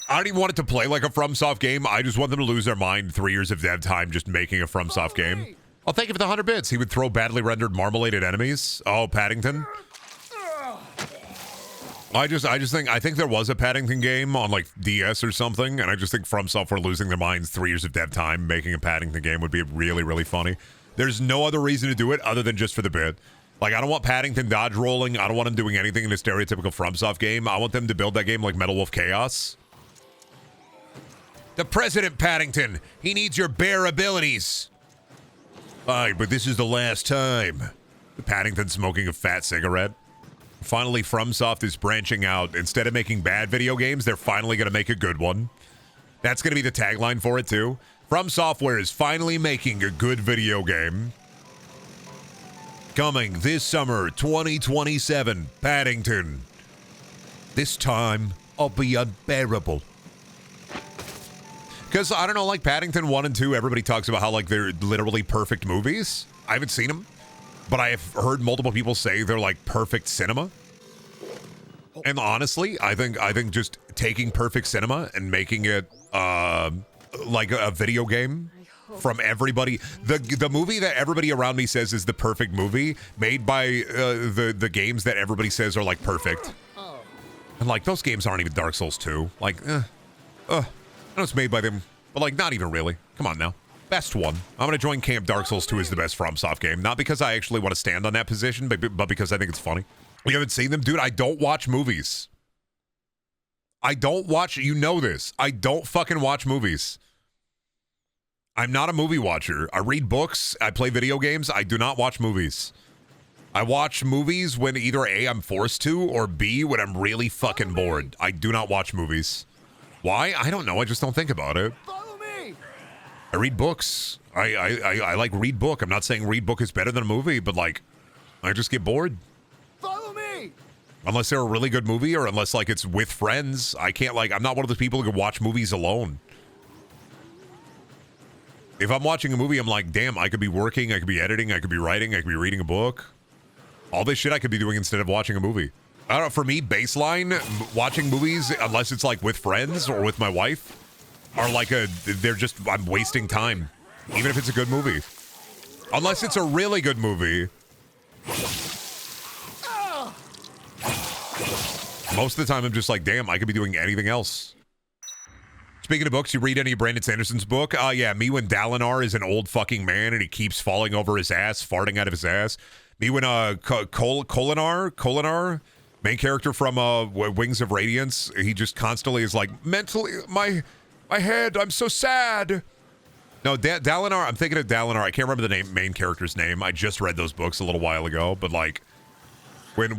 I don't even want it to play like a FromSoft game. I just want them to lose their mind 3 years of dev time just making a FromSoft game. I'll thank you for the 100 bits. He would throw badly rendered marmalade at enemies. Oh, Paddington. I think there was a Paddington game on like DS or something, and I just think From Software losing their minds 3 years of dev time making a Paddington game would be really, really funny. There's no other reason to do it other than just for the bit. Like, I don't want Paddington dodge rolling. I don't want him doing anything in a stereotypical FromSoft game. I want them to build that game like Metal Wolf Chaos. The President Paddington. He needs your bear abilities. Fine, but this is the last time. Paddington smoking a fat cigarette. Finally, FromSoft is branching out. Instead of making bad video games, they're finally going to make a good one. That's going to be the tagline for it, too. From Software is finally making a good video game. Coming this summer, 2027, Paddington. This time, I'll be unbearable. Because, I don't know, like Paddington 1 and 2, everybody talks about how, like, they're literally perfect movies. I haven't seen them, but I have heard multiple people say they're, like, perfect cinema. And honestly, I think just taking perfect cinema and making it, like a video game from everybody. The movie that everybody around me says is the perfect movie, made by the games that everybody says are, like, perfect. And, like, those games aren't even Dark Souls 2. Like, I know it's made by them, but, like, not even really. Come on now. Best one. I'm going to join Camp Dark Souls 2 is the best FromSoft game. Not because I actually want to stand on that position, but because I think it's funny. You haven't seen them? Dude, I don't watch movies. I don't watch, you know this. I don't fucking watch movies. I'm not a movie watcher. I read books. I play video games. I do not watch movies. I watch movies when either A, I'm forced to, or B, when I'm really fucking bored. I do not watch movies. Why? I don't know. I just don't think about it. Follow me. I read books. I like read book. I'm not saying read book is better than a movie, but like, I just get bored. Follow me. Unless they're a really good movie or unless like it's with friends. I can't like, I'm not one of those people who can watch movies alone. If I'm watching a movie, I'm like, damn, I could be working, I could be editing, I could be writing, I could be reading a book. All this shit I could be doing instead of watching a movie. I don't know, for me, baseline, watching movies, unless it's like with friends or with my wife, are like they're just, I'm wasting time. Even if it's a good movie. Unless it's a really good movie. Most of the time, I'm just like, damn, I could be doing anything else. Speaking of books, you read any of Brandon Sanderson's book? Yeah, me when Dalinar is an old fucking man and he keeps falling over his ass, farting out of his ass. Me when Kolinar, main character from Wings of Radiance, he just constantly is like, mentally, my head, I'm so sad. No, Dalinar, I'm thinking of Dalinar. I can't remember the main character's name. I just read those books a little while ago, but like, when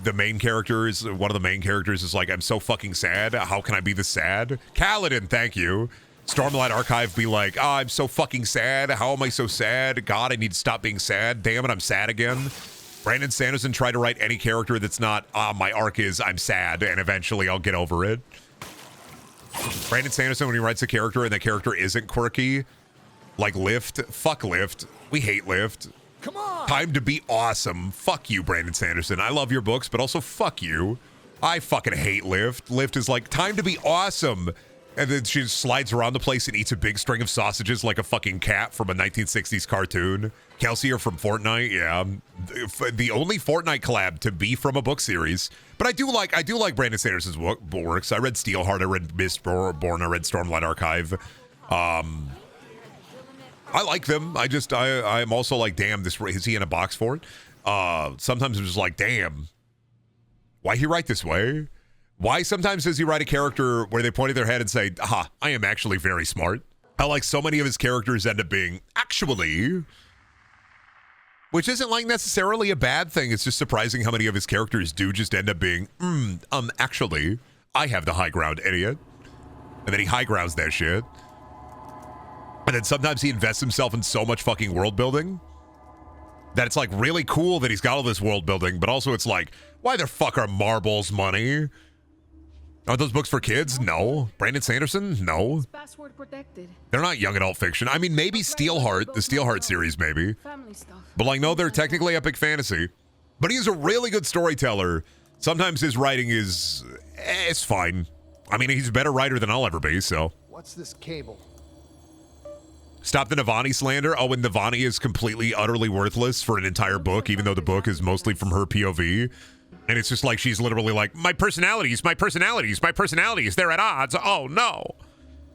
the main character is, one of the main characters is like, I'm so fucking sad. How can I be this sad? Kaladin, thank you. Stormlight Archive be like, oh, I'm so fucking sad. How am I so sad? God, I need to stop being sad. Damn it, I'm sad again. Brandon Sanderson tried to write any character that's not, my arc is I'm sad, and eventually I'll get over it. Brandon Sanderson, when he writes a character and the character isn't quirky, like Lift, fuck Lift. We hate Lift. Come on. Time to be awesome. Fuck you, Brandon Sanderson. I love your books, but also fuck you. I fucking hate Lift. Lift is like, time to be awesome. And then she just slides around the place and eats a big string of sausages like a fucking cat from a 1960s cartoon. Kelsey are from Fortnite, yeah. The only Fortnite collab to be from a book series. But I do like Brandon Sanderson's works. I read Steelheart, I read Mistborn, I read Stormlight Archive. I like them. I'm also like, damn, is he in a box for it? Sometimes I'm just like, damn, why he write this way? Why sometimes does he write a character where they point at their head and say, aha, I am actually very smart? How like so many of his characters end up being actually, which isn't like necessarily a bad thing. It's just surprising how many of his characters do just end up being, actually, I have the high ground, idiot. And then he high grounds that shit. And then sometimes he invests himself in so much fucking world building that it's like really cool that he's got all this world building, but also it's like, why the fuck are marbles money? Are those books for kids? No. Brandon Sanderson? No. Password protected. They're not young adult fiction. I mean, maybe Steelheart, the Steelheart series, maybe. Family stuff. But like, no, they're technically epic fantasy. But he's a really good storyteller. Sometimes his writing is, it's fine. I mean, he's a better writer than I'll ever be, so. What's this cable? Stop the Navani slander. Oh, and Navani is completely, utterly worthless for an entire book, even though the book is mostly from her POV. And it's just like, she's literally like, my personalities, they're at odds. Oh, no.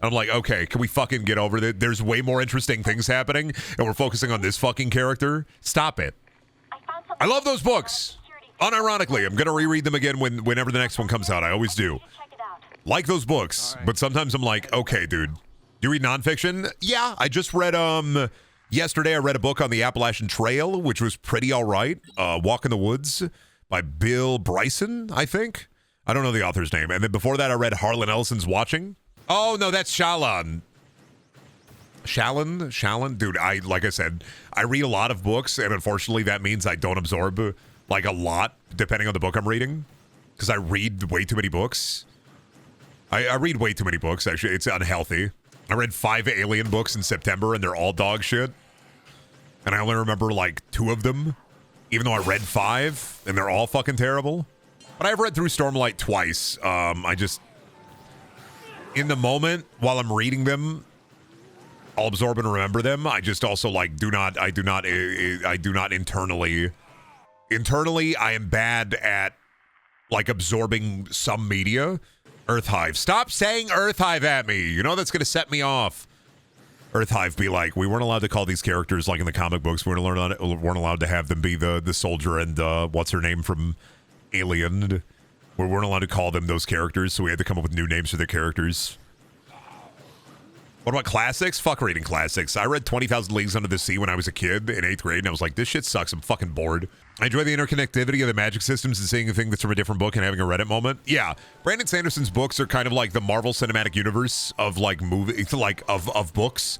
And I'm like, okay, can we fucking get over that? There's way more interesting things happening, and we're focusing on this fucking character. Stop it. I love those books. Unironically, I'm going to reread them again whenever the next one comes out. I always do. Like those books, but sometimes I'm like, okay, dude. Do you read nonfiction? Yeah, I just read, yesterday I read a book on the Appalachian Trail, which was pretty all right. Walk in the Woods by Bill Bryson, I think. I don't know the author's name. And then before that, I read Harlan Ellison's Watching. Oh, no, that's Shallan. Shallan? Dude, like I said, I read a lot of books, and unfortunately that means I don't absorb, like, a lot, depending on the book I'm reading, because I read way too many books. I read way too many books, actually. It's unhealthy. I read 5 Alien books in September, and they're all dog shit. And I only remember, like, 2 of them, even though I read 5, and they're all fucking terrible. But I've read through Stormlight twice. I just... In the moment, while I'm reading them, I'll absorb and remember them. I just also, like, I do not internally... Internally, I am bad at, like, absorbing some media. Earthhive. Stop saying Earthhive at me. You know that's going to set me off. Earthhive be like, we weren't allowed to call these characters like in the comic books. We weren't allowed to have them be the soldier and what's her name from Alien. We weren't allowed to call them those characters, so we had to come up with new names for their characters. What about classics? Fuck reading classics. I read 20,000 Leagues Under the Sea when I was a kid in 8th grade, and I was like, this shit sucks. I'm fucking bored. I enjoy the interconnectivity of the magic systems and seeing a thing that's from a different book and having a Reddit moment. Yeah, Brandon Sanderson's books are kind of like the Marvel Cinematic Universe of like of books,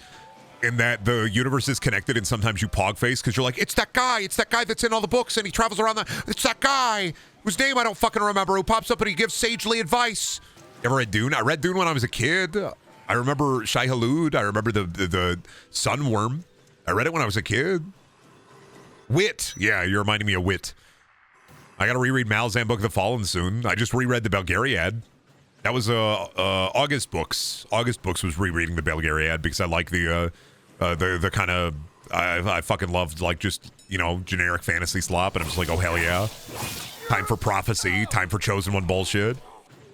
in that the universe is connected, and sometimes you pog face because you're like, it's that guy that's in all the books, and he travels around it's that guy whose name I don't fucking remember, who pops up and he gives sagely advice. Ever read Dune? I read Dune when I was a kid. I remember Shai Hulud. I remember the Sunworm. I read it when I was a kid. Wit. Yeah, you're reminding me of Wit. I got to reread Malazan Book of the Fallen soon. I just reread the Belgariad. That was August Books. August Books was rereading the Belgariad because I like the kind of... I fucking loved, like, just, you know, generic fantasy slop, and I'm just like, oh, hell yeah. Time for prophecy. Time for Chosen One bullshit.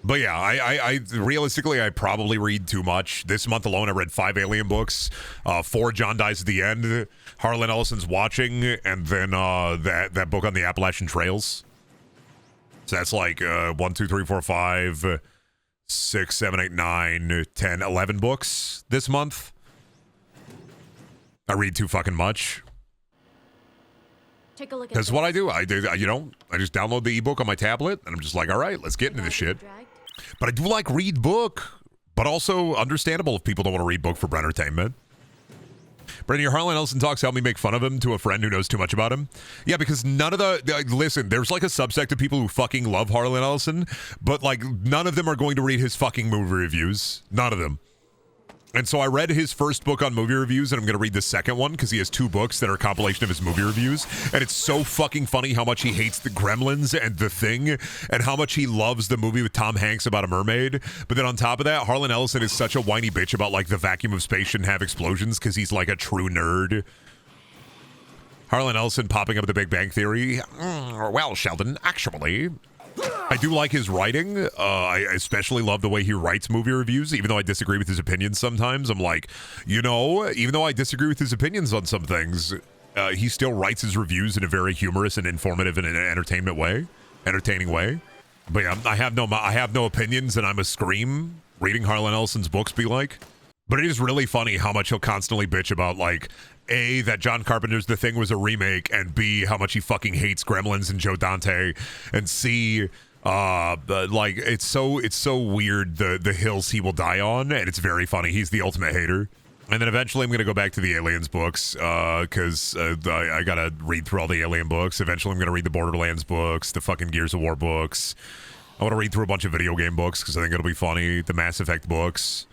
But yeah, I realistically, I probably read too much. This month alone, I read 5 Alien books, 4 John Dies at the End, Harlan Ellison's Watching, and then that book on the Appalachian Trails. So that's like 1, 2, 3, 4, 5, 6, 7, 8, 9, 10, 11 books this month. I read too fucking much. Take a look at That's what I do. I just download the ebook on my tablet, and I'm just like, all right, let's get into this shit. But I do like read book, but also understandable if people don't want to read book for entertainment. Brandon, your Harlan Ellison talks help me make fun of him to a friend who knows too much about him. Yeah, because none of listen, there's like a subsect of people who fucking love Harlan Ellison, but like none of them are going to read his fucking movie reviews. None of them. And so I read his first book on movie reviews, and I'm going to read the second one because he has 2 books that are a compilation of his movie reviews. And it's so fucking funny how much he hates the Gremlins and The Thing, and how much he loves the movie with Tom Hanks about a mermaid. But then on top of that, Harlan Ellison is such a whiny bitch about like the vacuum of space shouldn't have explosions because he's like a true nerd. Harlan Ellison popping up at the Big Bang Theory. Well, Sheldon, actually... I do like his writing. I especially love the way he writes movie reviews, even though I disagree with his opinions sometimes. I'm like, you know, even though I disagree with his opinions on some things, he still writes his reviews in a very humorous and informative and entertaining way. But yeah, I have no opinions, and I'm a scream reading Harlan Ellison's books be like. But it is really funny how much he'll constantly bitch about, like, A, that John Carpenter's The Thing was a remake, and B, how much he fucking hates Gremlins and Joe Dante, and C, like, it's so weird the hills he will die on, and it's very funny. He's the ultimate hater. And then eventually I'm going to go back to the Aliens books, because I got to read through all the Alien books. Eventually I'm going to read the Borderlands books, the fucking Gears of War books. I want to read through a bunch of video game books, because I think it'll be funny. The Mass Effect books.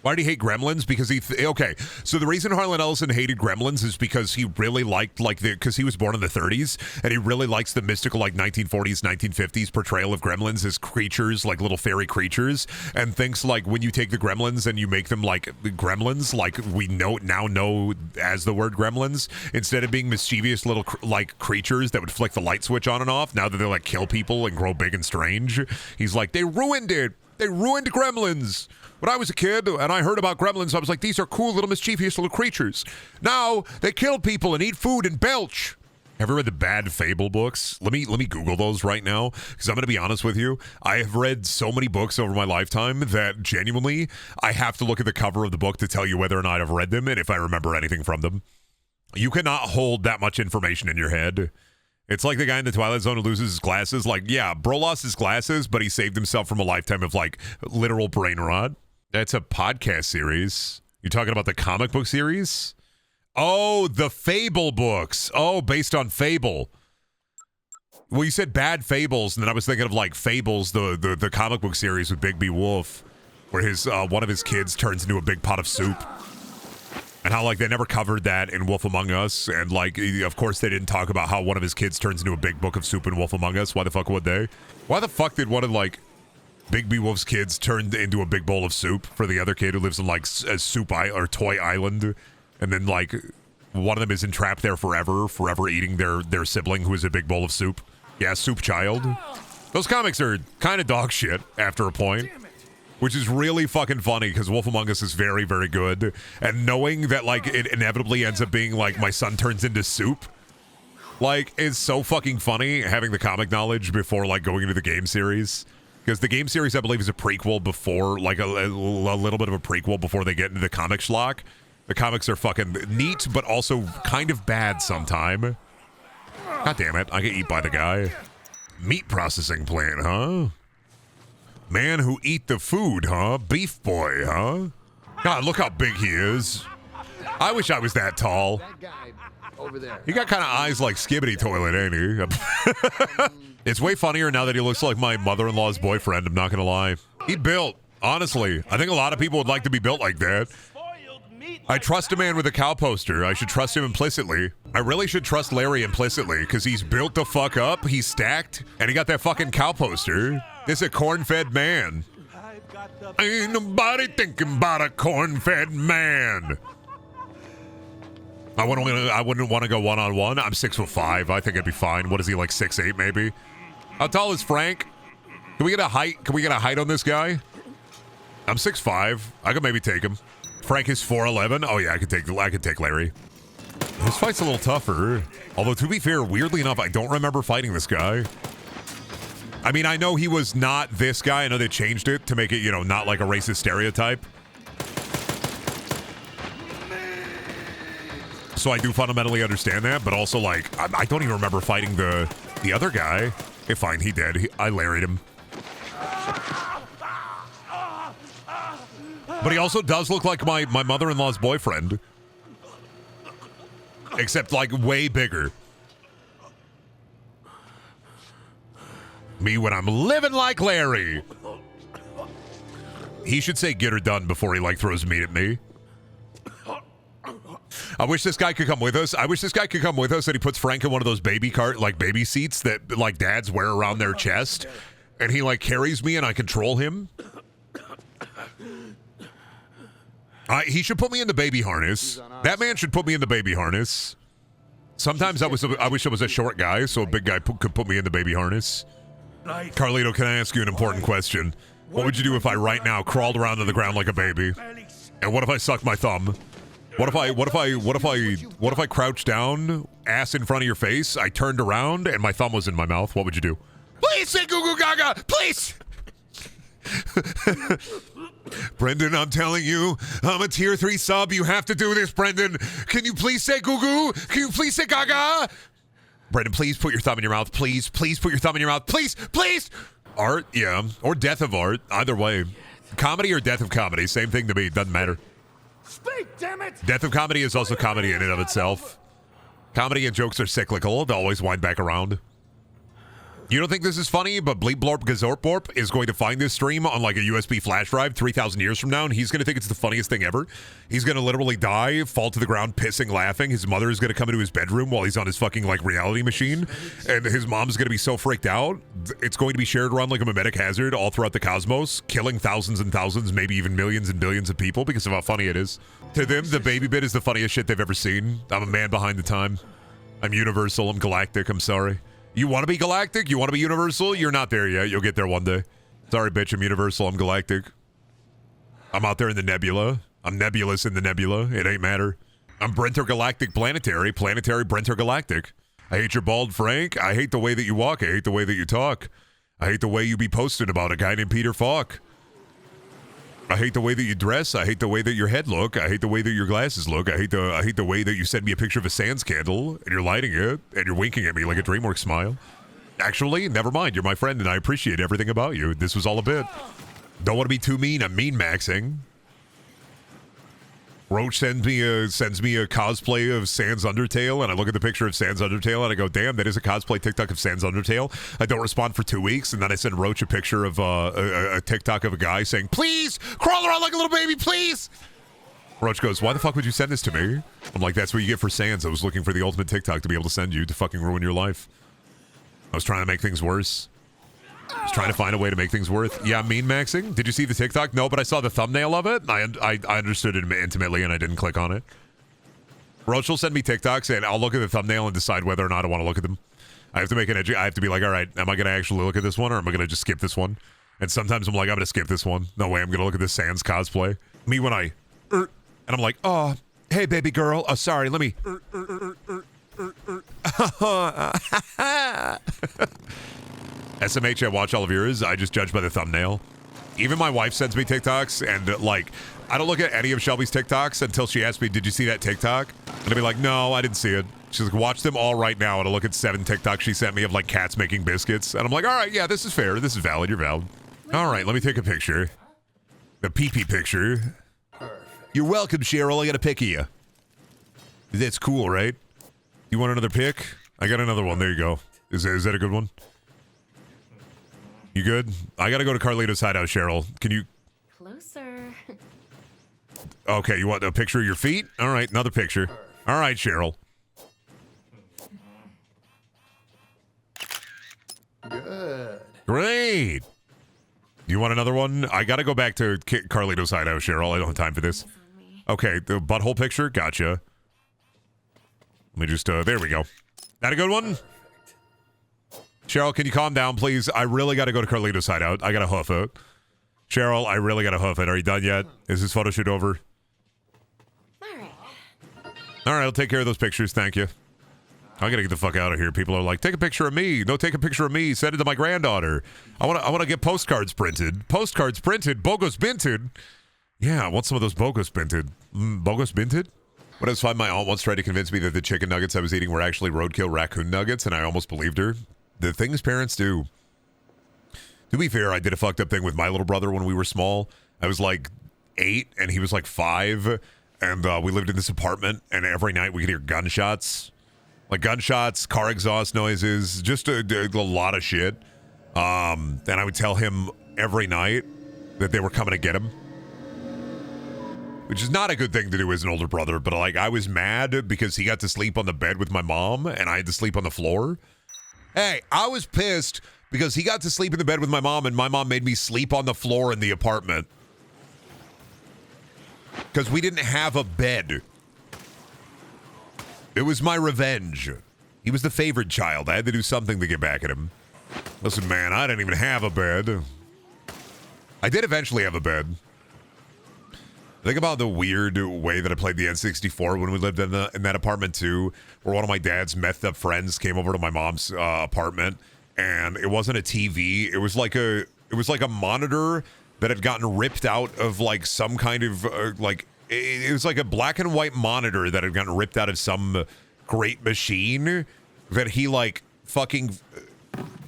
Why did he hate Gremlins? Because okay, so the reason Harlan Ellison hated Gremlins is because he really liked, because he was born in the 30s, and he really likes the mystical, like, 1940s, 1950s portrayal of gremlins as creatures, like little fairy creatures, and thinks, like, when you take the gremlins and you make them, like, gremlins, like we now know as the word gremlins, instead of being mischievous little, like, creatures that would flick the light switch on and off, now that they, like, kill people and grow big and strange, he's like, they ruined it. They ruined Gremlins. When I was a kid and I heard about Gremlins, I was like, these are cool little mischievous little creatures. Now they kill people and eat food and belch. Have you read the Bad Fable books? Let me Google those right now, because I'm going to be honest with you. I have read so many books over my lifetime that genuinely I have to look at the cover of the book to tell you whether or not I've read them and if I remember anything from them. You cannot hold that much information in your head. It's like the guy in the Twilight Zone who loses his glasses. Like, yeah, bro lost his glasses, but he saved himself from a lifetime of, like, literal brain rot. That's a podcast series. You talking about the comic book series? Oh, the Fable books. Oh, based on Fable. Well, you said Bad Fables, and then I was thinking of, like, Fables, the comic book series with Big B Wolf. where his one of his kids turns into a big pot of soup. And how, like, they never covered that in Wolf Among Us. And, like, of course they didn't talk about how one of his kids turns into a big book of soup in Wolf Among Us. Why the fuck would they? Why the fuck did one of, like, Big B Wolf's kids turn into a big bowl of soup for the other kid who lives in, like, a soup or toy island? And then, like, one of them is entrapped there forever eating their sibling who is a big bowl of soup. Yeah, Soup Child. Those comics are kind of dog shit after a point. Which is really fucking funny because Wolf Among Us is very, very good. And knowing that, like, it inevitably ends up being, like, my son turns into soup. Like, it's so fucking funny having the comic knowledge before, like, going into the game series. Because the game series, I believe, is a prequel before, like, a little bit of a prequel before they get into the comic schlock. The comics are fucking neat, but also kind of bad sometime. God damn it, I get eat by the guy. Meat processing plant, huh? Man who eat the food, huh? Beef boy, huh? God, look how big he is. I wish I was that tall. That guy over there. He got kind of eyes like Skibbity Toilet, ain't he? It's way funnier now that he looks like my mother-in-law's boyfriend, I'm not gonna lie. He built, honestly. I think a lot of people would like to be built like that. I trust a man with a cow poster. I should trust him implicitly. I really should trust Larry implicitly, because he's built the fuck up, he's stacked, and he got that fucking cow poster. This is a corn-fed man. Ain't nobody thinking about a corn-fed man. I wouldn't want to go one-on-one. I'm 6'5". I think I'd be fine. What is he, like 6'8", maybe? How tall is Frank? Can we get a height? Can we get a height on this guy? I'm 6'5". I could maybe take him. Frank is 4'11". Oh yeah, I could take Larry. This fight's a little tougher. Although to be fair, weirdly enough, I don't remember fighting this guy. I mean, I know he was not this guy. I know they changed it to make it, you know, not like a racist stereotype. So I do fundamentally understand that, but also, like, I don't even remember fighting the other guy. Okay, fine, he did. I Larried him. But he also does look like my mother-in-law's boyfriend. Except, like, way bigger. Me when I'm living like Larry. He should say get her done before he, like, throws meat at me. I wish this guy could come with us. I wish this guy could come with us and he puts Frank in one of those baby seats that, like, dads wear around their chest. And he, like, carries me and I control him. He should put me in the baby harness. That man should put me in the baby harness. Sometimes I wish I was a short guy so a big guy could put me in the baby harness. Carlito, can I ask you an important question? What would you do if I right now crawled around on the ground like a baby? And what if I sucked my thumb? What if I crouched down, ass in front of your face, I turned around and my thumb was in my mouth? What would you do? Please say goo goo gaga, please. Brendan, I'm telling you, I'm a tier 3 sub. You have to do this, Brendan. Can you please say goo goo? Can you please say gaga? Brendan, please put your thumb in your mouth. Please put your thumb in your mouth. Please. Art, yeah. Or death of art. Either way. Comedy or death of comedy. Same thing to me. Doesn't matter. Speak, damn it! Death of comedy is also comedy in and of itself. Comedy and jokes are cyclical. They'll always wind back around. You don't think this is funny, but Bleep Blorp Gazorp Borp is going to find this stream on like a USB flash drive 3,000 years from now, and he's going to think it's the funniest thing ever. He's going to literally die, fall to the ground, pissing, laughing. His mother is going to come into his bedroom while he's on his fucking like reality machine, and his mom's going to be so freaked out. It's going to be shared around like a mimetic hazard all throughout the cosmos, killing thousands and thousands, maybe even millions and billions of people because of how funny it is. To them, the baby bit is the funniest shit they've ever seen. I'm a man behind the time. I'm universal. I'm galactic. I'm sorry. You want to be galactic? You want to be universal? You're not there yet. You'll get there one day. Sorry, bitch. I'm universal. I'm galactic. I'm out there in the nebula. I'm nebulous in the nebula. It ain't matter. I'm Brenter Galactic Planetary. Planetary Brenter Galactic. I hate your bald Frank. I hate the way that you walk. I hate the way that you talk. I hate the way you be posting about a guy named Peter Falk. I hate the way that you dress. I hate the way that your head look. I hate the way that your glasses look. I hate the way that you send me a picture of a Sans candle and you're lighting it and you're winking at me like a DreamWorks smile. Actually, never mind. You're my friend and I appreciate everything about you. This was all a bit. Don't want to be too mean. I'm mean maxing. Roach sends me a cosplay of Sans Undertale, and I look at the picture of Sans Undertale, and I go, damn, that is a cosplay TikTok of Sans Undertale. I don't respond for 2 weeks, and then I send Roach a picture of a TikTok of a guy saying, please, crawl around like a little baby, please. Roach goes, why the fuck would you send this to me? I'm like, that's what you get for Sans. I was looking for the ultimate TikTok to be able to send you to fucking ruin your life. I was trying to make things worse. I was trying to find a way to make things worse. Yeah, mean maxing. Did you see the TikTok? No, but I saw the thumbnail of it. I understood it intimately, and I didn't click on it. Roach will send me TikToks, and I'll look at the thumbnail and decide whether or not I want to look at them. I have to make I have to be like, all right, am I going to actually look at this one, or am I going to just skip this one? And sometimes I'm like, I'm going to skip this one. No way, I'm going to look at this Sans cosplay. Me when I... and I'm like, oh, hey, baby girl. Oh, sorry, let me... SMH, I watch all of yours. I just judge by the thumbnail. Even my wife sends me TikToks, and like, I don't look at any of Shelby's TikToks until she asks me, did you see that TikTok? And I'll be like, no, I didn't see it. She's like, watch them all right now, and I'll look at 7 TikToks she sent me of like cats making biscuits. And I'm like, all right, yeah, this is fair. This is valid. You're valid. All right, let me take a picture. The pee-pee picture. You're welcome, Cheryl. I got a pic of you. That's cool, right? You want another pic? I got another one. There you go. Is that a good one? You good? I gotta go to Carlito's hideout, Cheryl. Can you... Closer. Okay, you want a picture of your feet? All right, another picture. All right, Cheryl. Good. Great. You want another one? I gotta go back to Carlito's hideout, Cheryl. I don't have time for this. Okay, the butthole picture? Gotcha. Let me just, there we go. That a good one? Cheryl, can you calm down, please? I really got to go to Carlito's hideout. I got to hoof it. Cheryl, I really got to hoof it. Are you done yet? Is this photo shoot over? All right. All right, I'll take care of those pictures. Thank you. I got to get the fuck out of here. People are like, take a picture of me. No, take a picture of me. Send it to my granddaughter. I want to get postcards printed. Postcards printed. Bogos binted. Yeah, I want some of those Bogos binted. Bogos binted? What else? My aunt once tried to convince me that the chicken nuggets I was eating were actually roadkill raccoon nuggets, and I almost believed her. The things parents do. To be fair, I did a fucked up thing with my little brother when we were small. I was like 8 and he was like 5, and we lived in this apartment, and every night we could hear gunshots. Like gunshots, car exhaust noises, just a lot of shit. And I would tell him every night that they were coming to get him. Which is not a good thing to do as an older brother, but like I was mad because he got to sleep on the bed with my mom and I had to sleep on the floor. Hey, I was pissed because he got to sleep in the bed with my mom and my mom made me sleep on the floor in the apartment. Because we didn't have a bed. It was my revenge. He was the favored child. I had to do something to get back at him. Listen, man, I didn't even have a bed. I did eventually have a bed. Think about the weird way that I played the N64 when we lived in that apartment too, where one of my dad's methed up friends came over to my mom's apartment, and it wasn't a TV. It was like a monitor that had gotten ripped out of like some kind of it was like a black and white monitor that had gotten ripped out of some great machine that he like fucking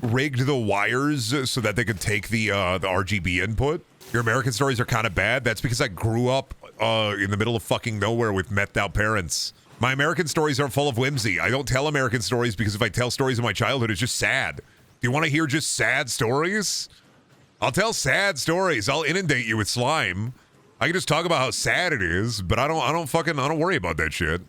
rigged the wires so that they could take the RGB input. Your American stories are kind of bad. That's because I grew up in the middle of fucking nowhere with methed out parents. My American stories are full of whimsy. I don't tell American stories because if I tell stories of my childhood, it's just sad. Do you want to hear just sad stories? I'll tell sad stories. I'll inundate you with slime. I can just talk about how sad it is, but I don't worry about that shit.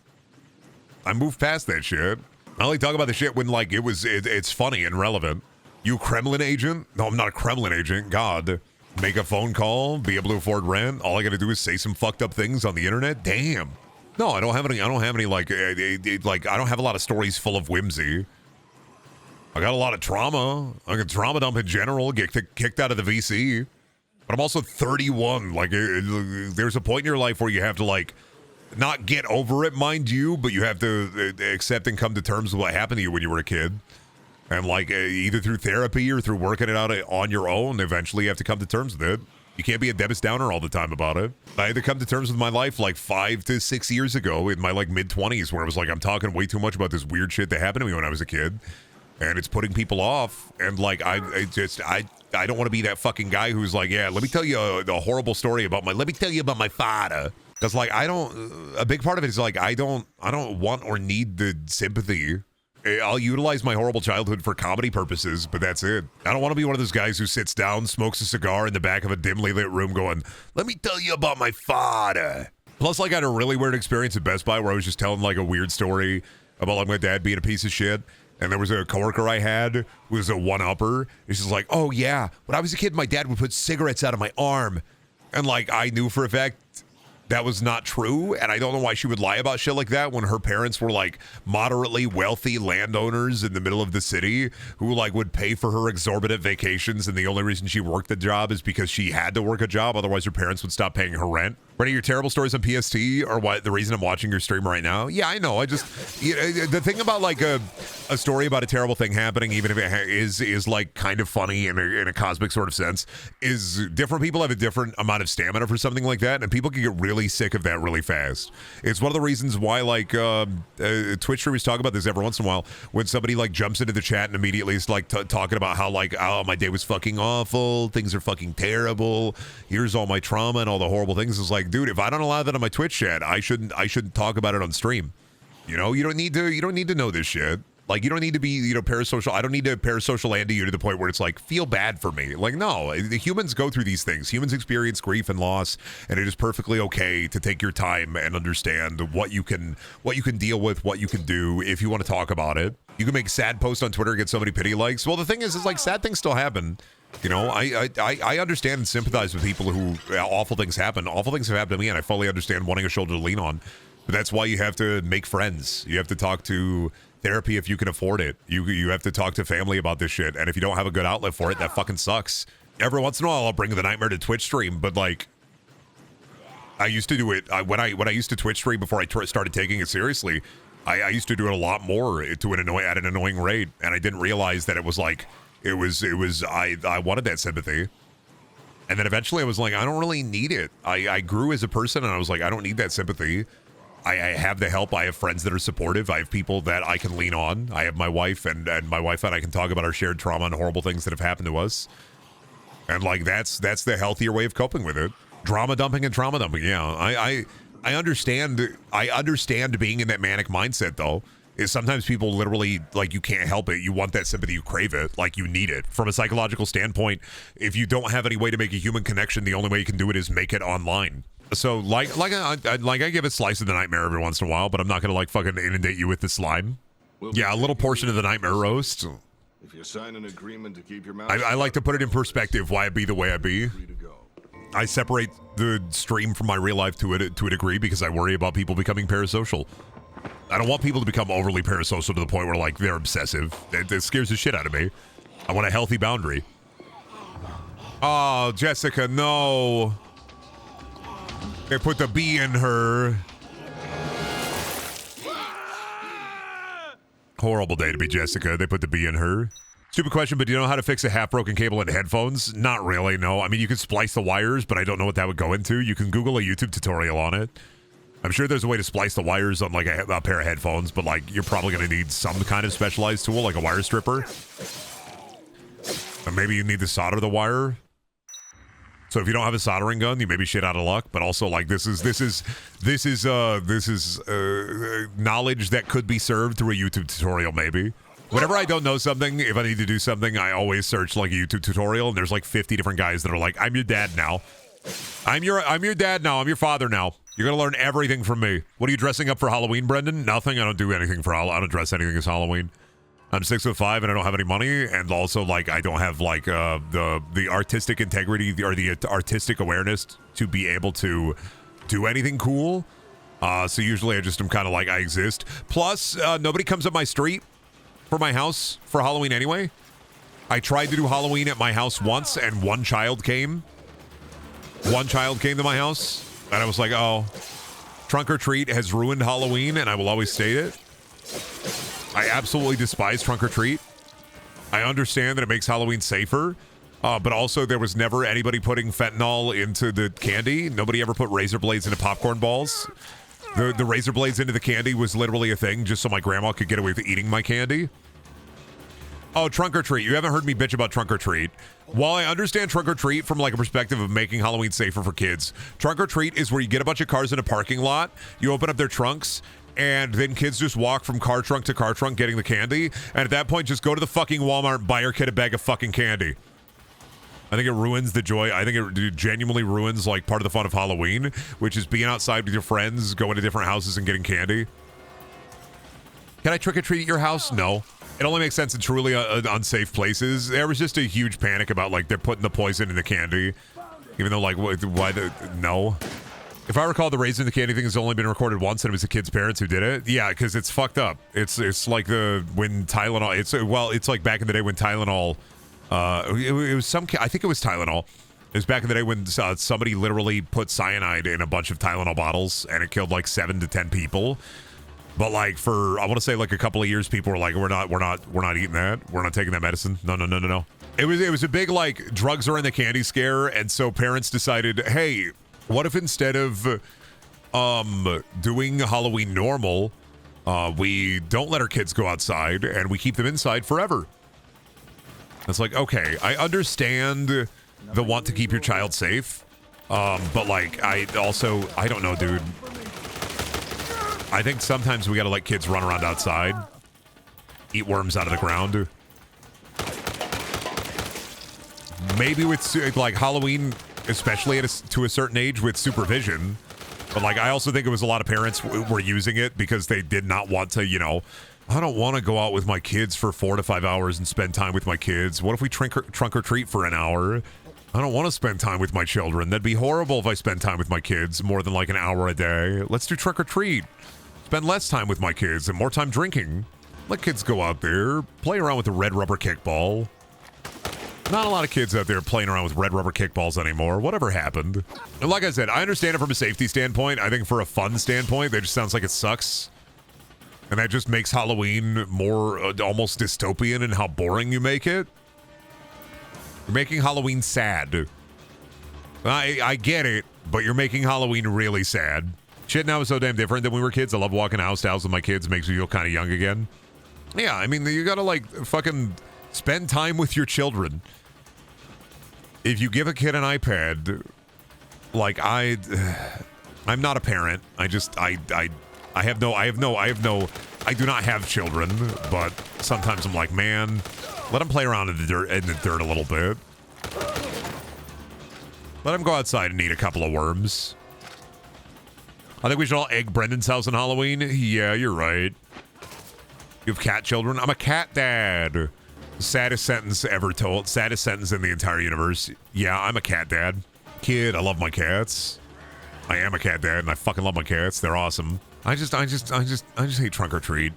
I moved past that shit. I only talk about the shit when like it's funny and relevant. You Kremlin agent? No, I'm not a Kremlin agent. God. Make a phone call, be able to afford rent. All I got to do is say some fucked up things on the internet. Damn. No, I don't have any like I don't have a lot of stories full of whimsy. I got a lot of trauma. I can trauma dump in general, get kicked out of the VC. But I'm also 31. Like there's a point in your life where you have to like not get over it, mind you, but you have to accept and come to terms with what happened to you when you were a kid. And like either through therapy or through working it out on your own, eventually you have to come to terms with it. You can't be a Debbie Downer all the time about it. I had to come to terms with my life like 5 to 6 years ago in my like mid-20s where I was like, I'm talking way too much about this weird shit that happened to me when I was a kid. And it's putting people off. And like, I don't want to be that fucking guy who's like, yeah, let me tell you a horrible story about let me tell you about my father. Because like a big part of it is like I don't want or need the sympathy. I'll utilize my horrible childhood for comedy purposes, but that's it. I don't want to be one of those guys who sits down, smokes a cigar in the back of a dimly lit room going, let me tell you about my father. Plus, like, I had a really weird experience at Best Buy where I was just telling like a weird story about like my dad being a piece of shit. And there was a coworker I had who was a one-upper. And she's like, oh yeah, when I was a kid, my dad would put cigarettes out of my arm. And like, I knew for a fact that was not true, and I don't know why she would lie about shit like that when her parents were like moderately wealthy landowners in the middle of the city who like would pay for her exorbitant vacations, and the only reason she worked the job is because she had to work a job, otherwise her parents would stop paying her rent. Any of your terrible stories on PST or what the reason I'm watching your stream right now? Yeah, I know. I just the thing about like a story about a terrible thing happening, even if it is like kind of funny in a cosmic sort of sense, is different people have a different amount of stamina for something like that, and people can get really sick of that really fast. It's one of the reasons why like Twitch streamers talk about this every once in a while when somebody like jumps into the chat and immediately is like talking about how like, oh, my day was fucking awful, things are fucking terrible, here's all my trauma and all the horrible things. It's like, dude, if I don't allow that on my Twitch chat, I shouldn't talk about it on stream. You know, you don't need to know this shit. Like, you don't need to be, parasocial. I don't need to parasocial Andy you to the point where it's like, feel bad for me. Like, no, the humans go through these things. Humans experience grief and loss, and it is perfectly okay to take your time and understand what you can deal with, what you can do if you want to talk about it. You can make sad posts on Twitter and get so many pity likes. Well, the thing is like sad things still happen. You know, I understand and sympathize with people who awful things happen. Awful things have happened to me, and I fully understand wanting a shoulder to lean on. But that's why you have to make friends. You have to talk to therapy if you can afford it. You have to talk to family about this shit. And if you don't have a good outlet for it, that fucking sucks. Every once in a while, I'll bring the nightmare to Twitch stream, but like, I used to do it when I used to Twitch stream before I started taking it seriously. I used to do it a lot more at an annoying rate, and I didn't realize that it was like I wanted that sympathy. And then eventually I was like, I don't really need it. I grew as a person, and I was like, I don't need that sympathy. I have the help. I have friends that are supportive. I have people that I can lean on. I have my wife, and my wife and I can talk about our shared trauma and horrible things that have happened to us. And like, that's the healthier way of coping with it. Drama dumping and trauma dumping. Yeah, I understand being in that manic mindset, though. Is sometimes people literally, like, you can't help it. You want that sympathy, you crave it, like you need it. From a psychological standpoint, if you don't have any way to make a human connection, the only way you can do it is make it online. So like I give a slice of the nightmare every once in a while, but I'm not gonna like fucking inundate you with the slime. Yeah, a little portion of the nightmare roast. If you sign an agreement to keep your mouth, I like to put it in perspective why I be the way I be. I separate the stream from my real life to a degree because I worry about people becoming parasocial. I don't want people to become overly parasocial to the point where like they're obsessive. It scares the shit out of me. I want a healthy boundary. Oh, Jessica, no. They put the bee in her. Horrible day to be Jessica. They put the bee in her. Stupid question, but do you know how to fix a half-broken cable in headphones? Not really, no. I mean, you could splice the wires, but I don't know what that would go into. You can Google a YouTube tutorial on it. I'm sure there's a way to splice the wires on like a pair of headphones, but like you're probably going to need some kind of specialized tool, like a wire stripper. Or maybe you need to solder the wire. So if you don't have a soldering gun, you may be shit out of luck. But also, like, this is knowledge that could be served through a YouTube tutorial, maybe. Whenever I don't know something, if I need to do something, I always search like a YouTube tutorial, and there's like 50 different guys that are like, "I'm your dad now. I'm your dad now. I'm your father now. You're gonna learn everything from me. What are you dressing up for Halloween, Brendan? Nothing. I don't do anything for Halloween. I don't dress anything as Halloween. I'm 6'5" and I don't have any money, and also like I don't have like the artistic integrity or the artistic awareness to be able to do anything cool. So usually I just am kind of like I exist. Plus, nobody comes up my street for my house for Halloween anyway. I tried to do Halloween at my house once, and one child came. One child came to my house, and I was like, oh, trunk or treat has ruined Halloween, and I will always state it. I absolutely despise trunk or treat. I understand that it makes Halloween safer, but also there was never anybody putting fentanyl into the candy. Nobody ever put razor blades into popcorn balls. The razor blades into the candy was literally a thing just so my grandma could get away with eating my candy. Oh, trunk or treat. You haven't heard me bitch about trunk or treat. While I understand trunk or treat from like a perspective of making Halloween safer for kids, trunk or treat is where you get a bunch of cars in a parking lot, you open up their trunks, and then kids just walk from car trunk to car trunk getting the candy. And at that point, just go to the fucking Walmart and buy your kid a bag of fucking candy. I think it ruins the joy. I think it genuinely ruins like part of the fun of Halloween, which is being outside with your friends, going to different houses and getting candy. Can I trick or treat at your house? No. It only makes sense in truly unsafe places. There was just a huge panic about like they're putting the poison in the candy, even though like no. If I recall, the raisin in the candy thing has only been recorded once, and it was the kid's parents who did it. Yeah, because it's fucked up. It's like when Tylenol. It's like back in the day when Tylenol. It was I think it was Tylenol. It was back in the day when somebody literally put cyanide in a bunch of Tylenol bottles, and it killed like 7 to 10 people. But like for I want to say like a couple of years, people were like, we're not eating that. We're not taking that medicine. No. It was a big like drugs are in the candy scare, and so parents decided, hey, what if instead of doing Halloween normal, we don't let our kids go outside and we keep them inside forever? It's like, okay, I understand the want to keep your child safe, but like I don't know, dude. I think sometimes we gotta let kids run around outside, eat worms out of the ground. Maybe with like Halloween, especially to a certain age, with supervision. But like, I also think it was a lot of parents were using it because they did not want to, I don't want to go out with my kids for 4 to 5 hours and spend time with my kids. What if we trunk or treat for an hour? I don't want to spend time with my children. That'd be horrible if I spend time with my kids more than like an hour a day. Let's do trunk or treat. Spend less time with my kids and more time drinking. Let kids go out there, play around with the red rubber kickball. Not a lot of kids out there playing around with red rubber kickballs anymore. Whatever happened? And like I said, I understand it from a safety standpoint. I think for a fun standpoint, that just sounds like it sucks. And that just makes Halloween more almost dystopian in how boring you make it. You're making Halloween sad. I get it, but you're making Halloween really sad. Shit now is so damn different than when we were kids. I love walking house to house with my kids. It makes me feel kind of young again. Yeah, I mean, you gotta like fucking spend time with your children. If you give a kid an iPad, like I'm not a parent. I do not have children, but sometimes I'm like, man, let them play around in the dirt a little bit. Let them go outside and eat a couple of worms. I think we should all egg Brendan's house on Halloween. Yeah, you're right. You have cat children? I'm a cat dad. Saddest sentence ever told. Saddest sentence in the entire universe. Yeah, I'm a cat dad. Kid, I love my cats. I am a cat dad, and I fucking love my cats. They're awesome. I just hate trunk or treat.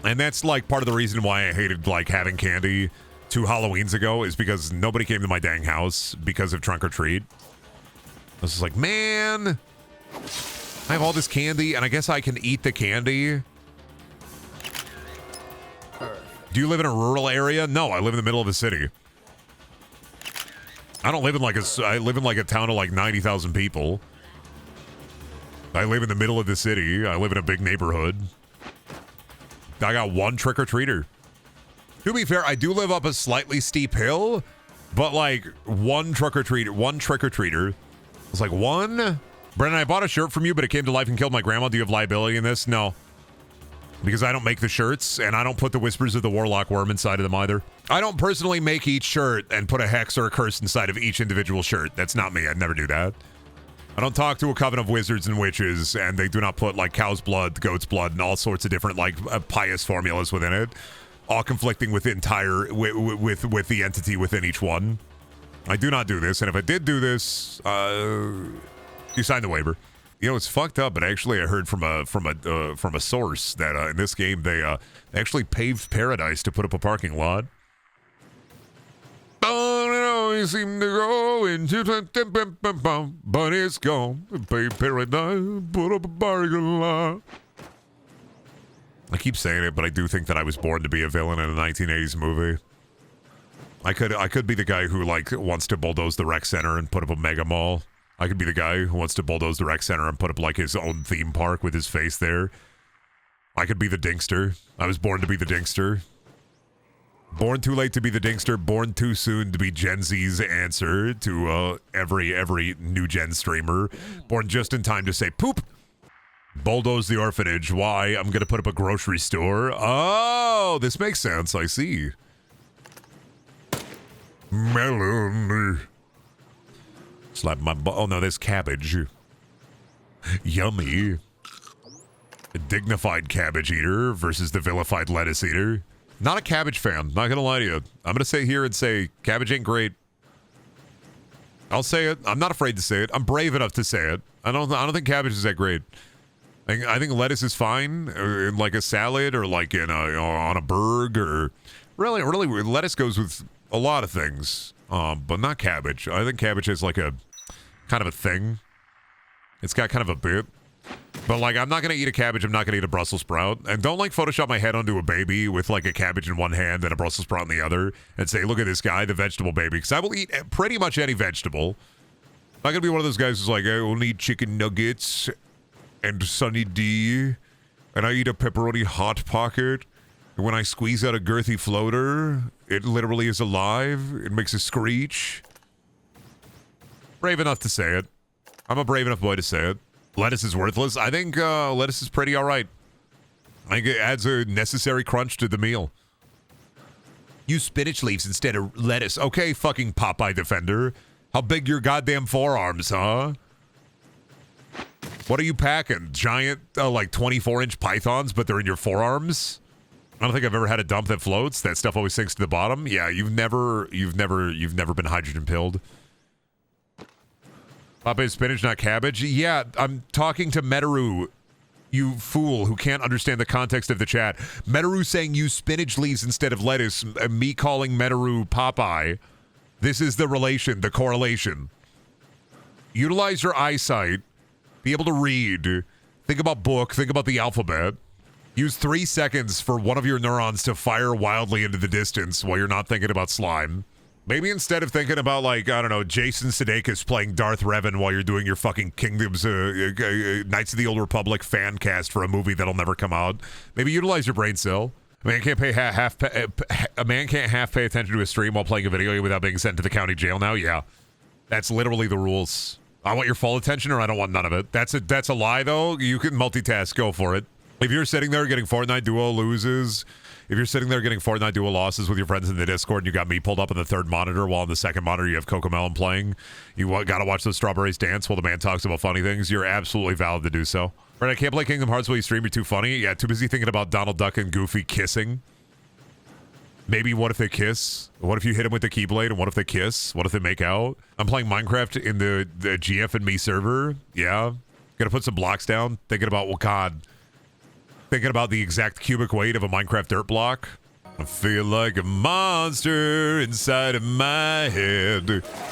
And that's like part of the reason why I hated like having candy 2 Halloweens ago is because nobody came to my dang house because of trunk or treat. I was just like, man, I have all this candy, and I guess I can eat the candy. Do you live in a rural area? No, I live in the middle of a city. I don't live in like I live in like a town of like 90,000 people. I live in the middle of the city. I live in a big neighborhood. I got one trick-or-treater. To be fair, I do live up a slightly steep hill, but like one trick-or-treater. It's like one. Brendan, I bought a shirt from you, but it came to life and killed my grandma. Do you have liability in this? No. Because I don't make the shirts, and I don't put the Whispers of the Warlock Worm inside of them either. I don't personally make each shirt and put a hex or a curse inside of each individual shirt. That's not me. I'd never do that. I don't talk to a coven of wizards and witches, and they do not put like cow's blood, goat's blood, and all sorts of different like pious formulas within it, all conflicting with the with the entity within each one. I do not do this, and if I did do this, you sign the waiver. You know, it's fucked up, but actually I heard from a source that in this game they actually paved paradise to put up a parking lot. Oh, you seem to go into but it's gone. Paved paradise, put up a parking lot. I keep saying it, but I do think that I was born to be a villain in a 1980s movie. I could be the guy who like wants to bulldoze the rec center and put up a mega mall. I could be the guy who wants to bulldoze the rec center and put up like his own theme park with his face there. I could be the Dinkster. I was born to be the Dinkster. Born too late to be the Dingster, born too soon to be Gen Z's answer to every new gen streamer. Born just in time to say poop. Bulldoze the orphanage. Why? I'm gonna put up a grocery store. Oh, this makes sense. I see. Melon. Slap my oh no, there's cabbage. Yummy. A dignified cabbage eater versus the vilified lettuce eater. Not a cabbage fan, not gonna lie to you. I'm gonna sit here and say cabbage ain't great. I'll say it. I'm not afraid to say it. I'm brave enough to say it. I don't think cabbage is that great. I think lettuce is fine in like a salad or like in on a burger. Really, lettuce goes with a lot of things, but not cabbage. I think cabbage is like a kind of a thing. It's got kind of a bit. But like, I'm not gonna eat a cabbage. I'm not gonna eat a Brussels sprout. And don't like Photoshop my head onto a baby with like a cabbage in one hand and a Brussels sprout in the other, and say, "Look at this guy, the vegetable baby." Because I will eat pretty much any vegetable. I'm not gonna be one of those guys who's like, "I will eat chicken nuggets and Sunny D, and I eat a pepperoni hot pocket. And when I squeeze out a girthy floater, it literally is alive. It makes a screech." Brave enough to say it. I'm a brave enough boy to say it. Lettuce is worthless. I think lettuce is pretty all right. I think it adds a necessary crunch to the meal. Use spinach leaves instead of lettuce. Okay, fucking Popeye defender. How big your goddamn forearms, huh? What are you packing? Giant, like 24-inch pythons, but they're in your forearms? I don't think I've ever had a dump that floats. That stuff always sinks to the bottom. Yeah, you've never been hydrogen pilled. Popeye spinach, not cabbage. Yeah, I'm talking to Metaru, you fool who can't understand the context of the chat. Metaru saying use spinach leaves instead of lettuce. Me calling Metaru Popeye. This is the relation, the correlation. Utilize your eyesight. Be able to read. Think about book. Think about the alphabet. Use 3 seconds for one of your neurons to fire wildly into the distance while you're not thinking about slime. Maybe instead of thinking about, like, I don't know, Jason Sudeikis playing Darth Revan while you're doing your fucking Kingdoms, Knights of the Old Republic fan cast for a movie that'll never come out, maybe utilize your brain cell. A man can't half pay attention to a stream while playing a video game without being sent to the county jail now? Yeah. That's literally the rules. I want your full attention or I don't want none of it. That's a lie, though. You can multitask. Go for it. If you're sitting there getting Fortnite duo loses... If you're sitting there getting Fortnite duo losses with your friends in the Discord and you got me pulled up on the third monitor while on the second monitor you have Cocomelon playing, you gotta watch those strawberries dance while the man talks about funny things, you're absolutely valid to do so. Right, I can't play Kingdom Hearts while you stream, you're too funny. Yeah, too busy thinking about Donald Duck and Goofy kissing. Maybe what if they kiss? What if you hit them with the Keyblade and what if they kiss? What if they make out? I'm playing Minecraft in the GF and me server. Yeah. Gotta put some blocks down. Thinking about, well, God. Thinking about the exact cubic weight of a Minecraft dirt block. I feel like a monster inside of my head.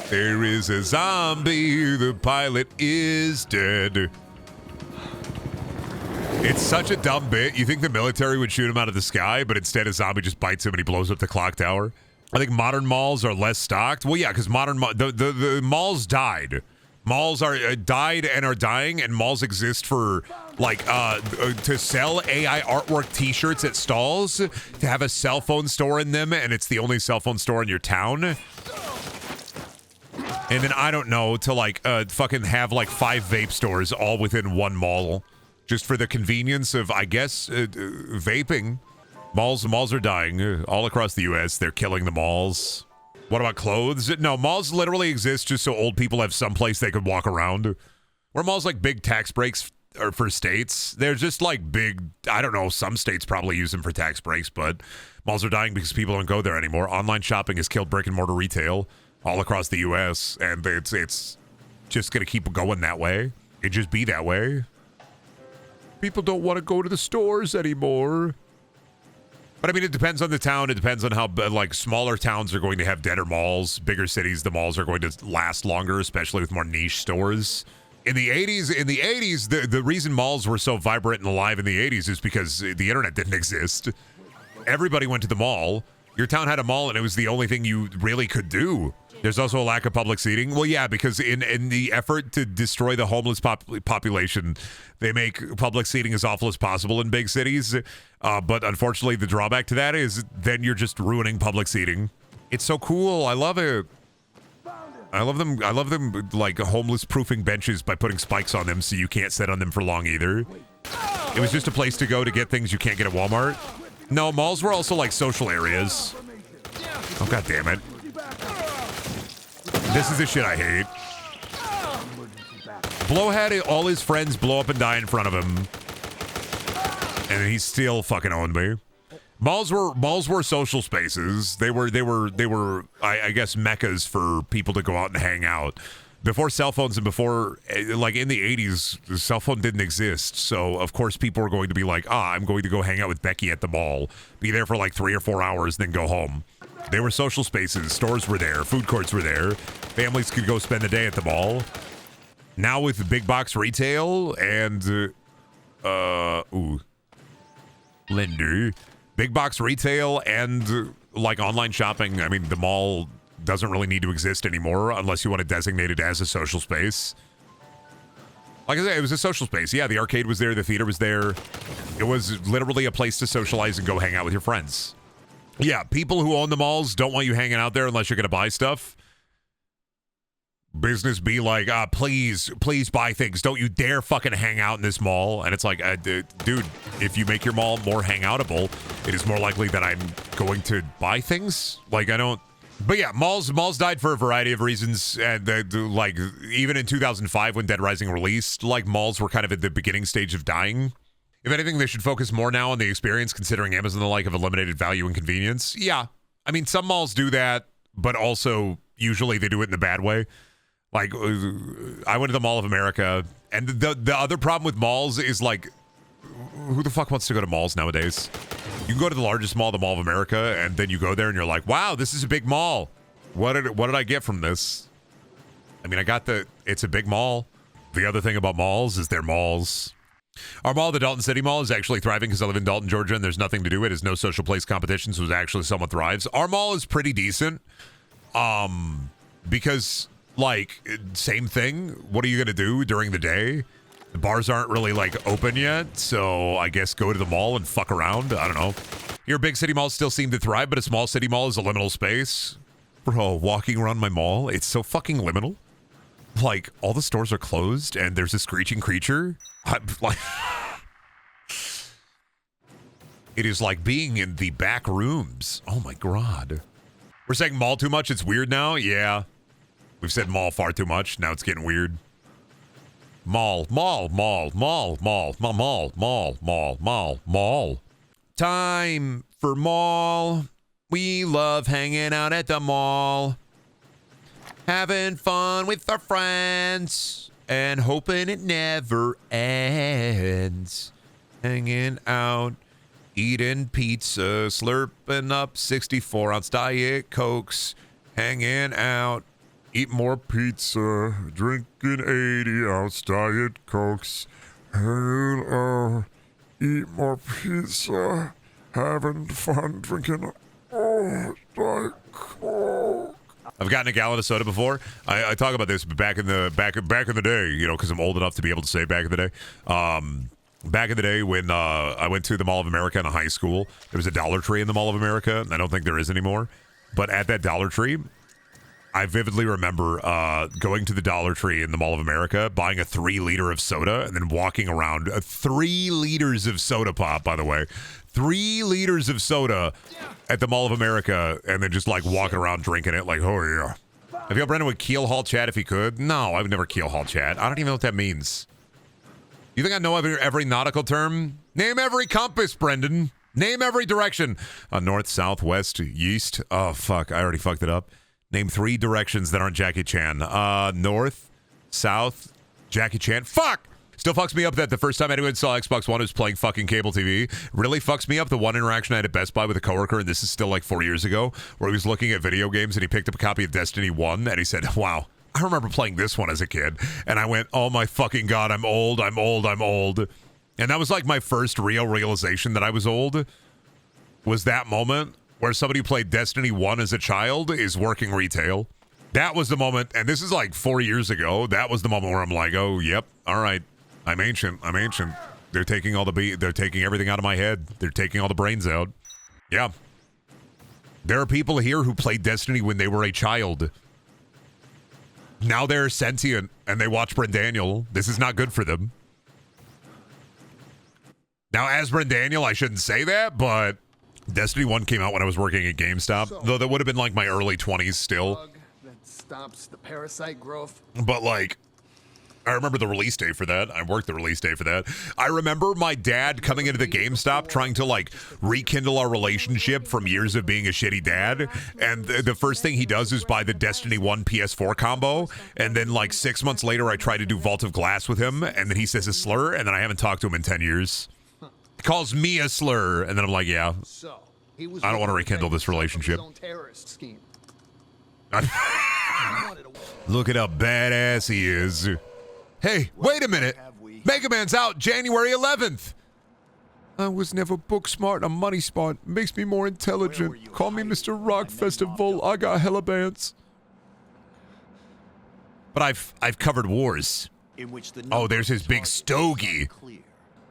There is a zombie. The pilot is dead. It's such a dumb bit. You think the military would shoot him out of the sky, but instead a zombie just bites him and he blows up the clock tower. I think modern malls are less stocked. Well, yeah, because the malls died. Malls are died and are dying, and malls exist for like to sell AI artwork T-shirts at stalls, to have a cell phone store in them, and it's the only cell phone store in your town. And then I don't know, to like fucking have like 5 vape stores all within one mall, just for the convenience of, I guess, vaping. Malls are dying all across the U.S. They're killing the malls. What about clothes? No, malls literally exist just so old people have some place they could walk around. Or malls like big tax breaks for states. They're just like big, I don't know, some states probably use them for tax breaks, but malls are dying because people don't go there anymore. Online shopping has killed brick and mortar retail all across the U.S., and it's just going to keep going that way. It just be that way. People don't want to go to the stores anymore. But I mean, it depends on the town. It depends on how, like, smaller towns are going to have deader malls. Bigger cities, the malls are going to last longer, especially with more niche stores. In the 80s, the reason malls were so vibrant and alive in the 80s is because the internet didn't exist. Everybody went to the mall. Your town had a mall, and it was the only thing you really could do. There's also a lack of public seating. Well, yeah, because in the effort to destroy the homeless population, they make public seating as awful as possible in big cities. But unfortunately, the drawback to that is then you're just ruining public seating. It's so cool. I love it. I love them like homeless proofing benches by putting spikes on them so you can't sit on them for long either. It was just a place to go to get things you can't get at Walmart. No, malls were also like social areas. Oh, God damn it. This is the shit I hate. Blow had all his friends blow up and die in front of him. And he still fucking owned me. Malls were social spaces. They were I guess meccas for people to go out and hang out. Before cell phones and before, like in the 80s, the cell phone didn't exist. So, of course, people were going to be like, I'm going to go hang out with Becky at the mall. Be there for like 3 or 4 hours, then go home. They were social spaces. Stores were there. Food courts were there. Families could go spend the day at the mall. Now with big box retail and, Lindy. Big box retail and, like, online shopping. I mean, the mall doesn't really need to exist anymore unless you want to designate it as a social space. Like I said, it was a social space. Yeah, the arcade was there. The theater was there. It was literally a place to socialize and go hang out with your friends. Yeah, people who own the malls don't want you hanging out there unless you're going to buy stuff. Business be like, please buy things. Don't you dare fucking hang out in this mall. And it's like, dude, if you make your mall more hangoutable, it is more likely that I'm going to buy things. Like, I don't. But yeah, malls died for a variety of reasons. And like, even in 2005 when Dead Rising released, like, malls were kind of at the beginning stage of dying. If anything, they should focus more now on the experience, considering Amazon and the like have eliminated value and convenience. Yeah. I mean, some malls do that, but also usually they do it in the bad way. Like, I went to the Mall of America, and the other problem with malls is, like, who the fuck wants to go to malls nowadays? You can go to the largest mall, the Mall of America, and then you go there and you're like, wow, this is a big mall. What did I get from this? I mean, it's a big mall. The other thing about malls is they're malls. Our mall, the Dalton City Mall, is actually thriving because I live in Dalton, Georgia, and there's nothing to do. It has no social place competition, so it actually somewhat thrives. Our mall is pretty decent, because, like, same thing. What are you going to do during the day? The bars aren't really, like, open yet, so I guess go to the mall and fuck around. I don't know. Your big city malls still seem to thrive, but a small city mall is a liminal space. Bro, walking around my mall, it's so fucking liminal. Like, all the stores are closed, and there's a screeching creature. I'm like, it is like being in the back rooms. Oh my God. We're saying mall too much. It's weird now. Yeah. We've said mall far too much. Now it's getting weird. Mall. Time for mall. We love hanging out at the mall. Having fun with our friends. And hoping it never ends. Hanging out, eating pizza, slurping up 64-ounce Diet Cokes. Hanging out, eat more pizza, drinking 80-ounce Diet Cokes. Hanging out, eat more pizza, having fun drinking Diet Coke. I've gotten a gallon of soda before. I talk about this, but back in the day, you know, because I'm old enough to be able to say back in the day. Back in the day when I went to the Mall of America in high school, there was a Dollar Tree in the Mall of America, and I don't think there is anymore. But at that Dollar Tree, I vividly remember going to the Dollar Tree in the Mall of America, buying a 3-liter of soda, and then walking around. 3 liters of soda pop, by the way. 3 liters of soda at the Mall of America, and then just, like, walking around drinking it like, oh, yeah. Have you Brendan would keel haul chat if he could? No, I would never keel haul chat. I don't even know what that means. You think I know every nautical term? Name every compass, Brendan. Name every direction. North, south, west, east. Oh, fuck. I already fucked it up. Name 3 directions that aren't Jackie Chan. North, south, Jackie Chan. Fuck! Still fucks me up that the first time anyone saw Xbox One was playing fucking cable TV. Really fucks me up the one interaction I had at Best Buy with a coworker, and this is still like 4 years ago, where he was looking at video games and he picked up a copy of Destiny 1 and he said, wow, I remember playing this one as a kid. And I went, oh my fucking God, I'm old. And that was like my first real realization that I was old, was that moment where somebody who played Destiny 1 as a child is working retail. That was the moment, and this is like 4 years ago. That was the moment where I'm like, oh, yep, all right, I'm ancient. They're taking they're taking everything out of my head. They're taking all the brains out. Yeah. There are people here who played Destiny when they were a child. Now they're sentient, and they watch Brendaniel. This is not good for them. Now, as Brendaniel, I shouldn't say that, but Destiny 1 came out when I was working at GameStop, though that would have been like my early 20s still. That stops the parasite growth. But like, I remember the release day for that. I worked the release day for that. I remember my dad coming into the GameStop trying to like rekindle our relationship from years of being a shitty dad. And the first thing he does is buy the Destiny 1 PS4 combo. And then like 6 months later, I try to do Vault of Glass with him. And then he says a slur. And then I haven't talked to him in 10 years. He calls me a slur. And then I'm like, yeah, I don't want to rekindle this relationship. Look at how badass he is. Hey, wait a minute. Mega Man's out January 11th. I was never book smart, I'm money smart. Makes me more intelligent. Call me Mr. Rock Festival. I got hella bands. But I've covered wars. Oh, there's his big stogie.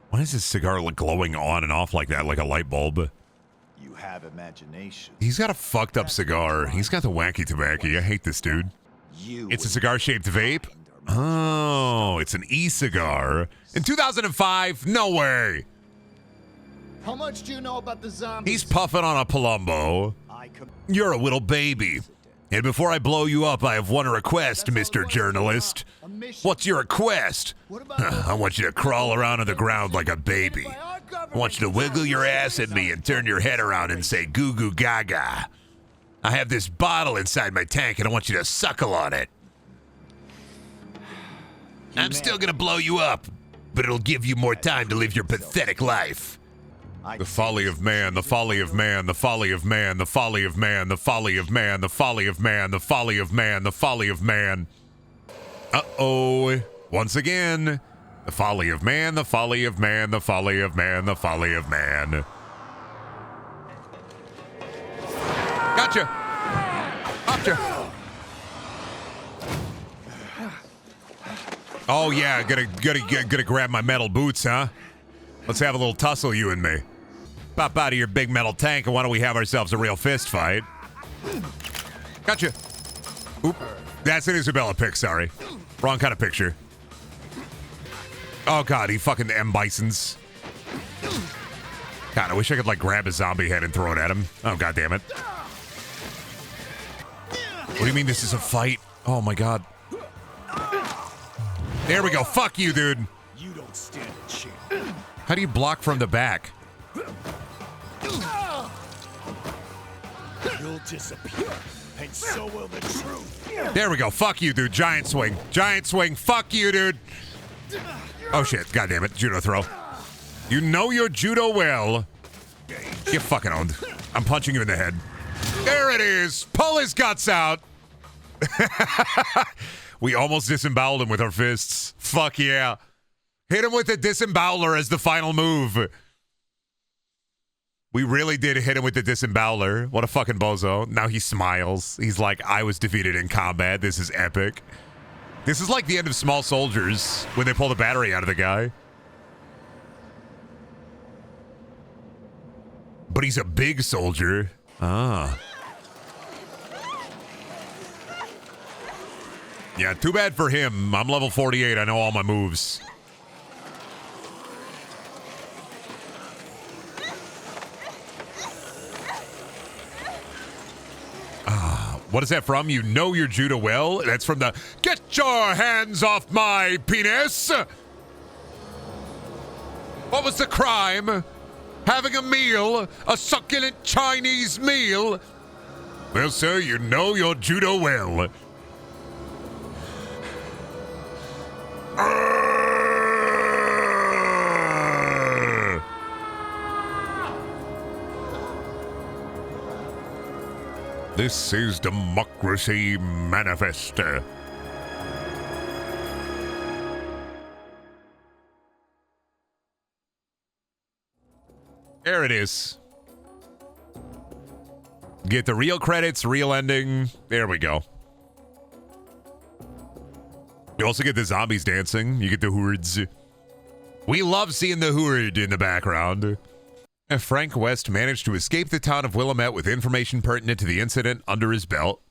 Why is his cigar glowing on and off like that, like a light bulb? You have imagination. He's got a fucked up cigar. He's got the wacky tobacco. I hate this dude. It's a cigar-shaped vape? Oh, it's an e-cigar. In 2005? No way. How much do you know about the zombies? He's puffing on a Palumbo. You're a little baby. And before I blow you up, I have one request, Mr. Journalist. What's your request? I want you to crawl around on the ground like a baby. I want you to wiggle your ass at me and turn your head around and say goo goo gaga. I have this bottle inside my tank and I want you to suckle on it. I'm still gonna blow you up, but it'll give you more time to live your pathetic life. The folly of man, the folly of man, the folly of man, the folly of man, the folly of man, the folly of man, the folly of man, the folly of man. Uh-oh. Once again, the folly of man, the folly of man, the folly of man, the folly of man. Gotcha. Gotcha. Oh yeah, gonna grab my metal boots, huh? Let's have a little tussle, you and me. Pop out of your big metal tank, and why don't we have ourselves a real fist fight? Gotcha. Oop, that's an Isabella pic, sorry. Wrong kind of picture. Oh god, he fucking M. Bisons. God, I wish I could like grab a zombie head and throw it at him. Oh god damn it. What do you mean this is a fight? Oh my god. There we go. Fuck you, dude. You don't stand a chance. How do you block from the back? You'll disappear, and so will the truth. There we go. Fuck you, dude. Giant swing. Giant swing. Fuck you, dude. Oh shit. God damn it. Judo throw. You know your judo well. Get fucking owned. I'm punching you in the head. There it is. Pull his guts out. We almost disemboweled him with our fists. Fuck yeah. Hit him with the disemboweler as the final move. We really did hit him with the disemboweler. What a fucking bozo. Now he smiles. He's like, I was defeated in combat. This is epic. This is like the end of Small Soldiers when they pull the battery out of the guy. But he's a big soldier. Ah. Yeah, too bad for him. I'm level 48. I know all my moves. What is that from? You know your judo well? That's from the Get Your Hands Off My Penis! What was the crime? Having a meal? A succulent Chinese meal? Well, sir, you know your judo well. This is Democracy Manifest. There it is. Get the real credits, real ending. There we go. You also get the zombies dancing. You get the hordes. We love seeing the horde in the background. Frank West managed to escape the town of Willamette with information pertinent to the incident under his belt.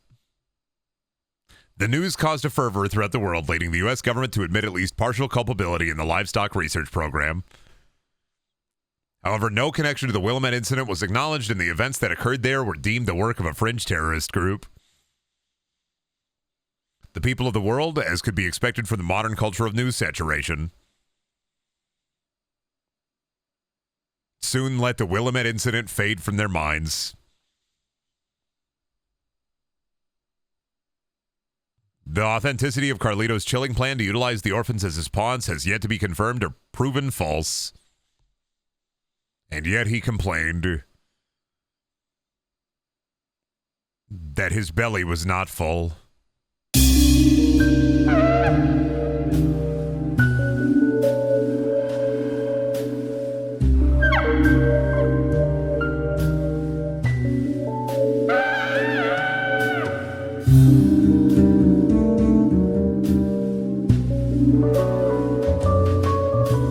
The news caused a fervor throughout the world, leading the U.S. government to admit at least partial culpability in the livestock research program. However, no connection to the Willamette incident was acknowledged, and the events that occurred there were deemed the work of a fringe terrorist group. The people of the world, as could be expected from the modern culture of news saturation, soon let the Willamette incident fade from their minds. The authenticity of Carlito's chilling plan to utilize the orphans as his pawns has yet to be confirmed or proven false. And yet he complained that his belly was not full.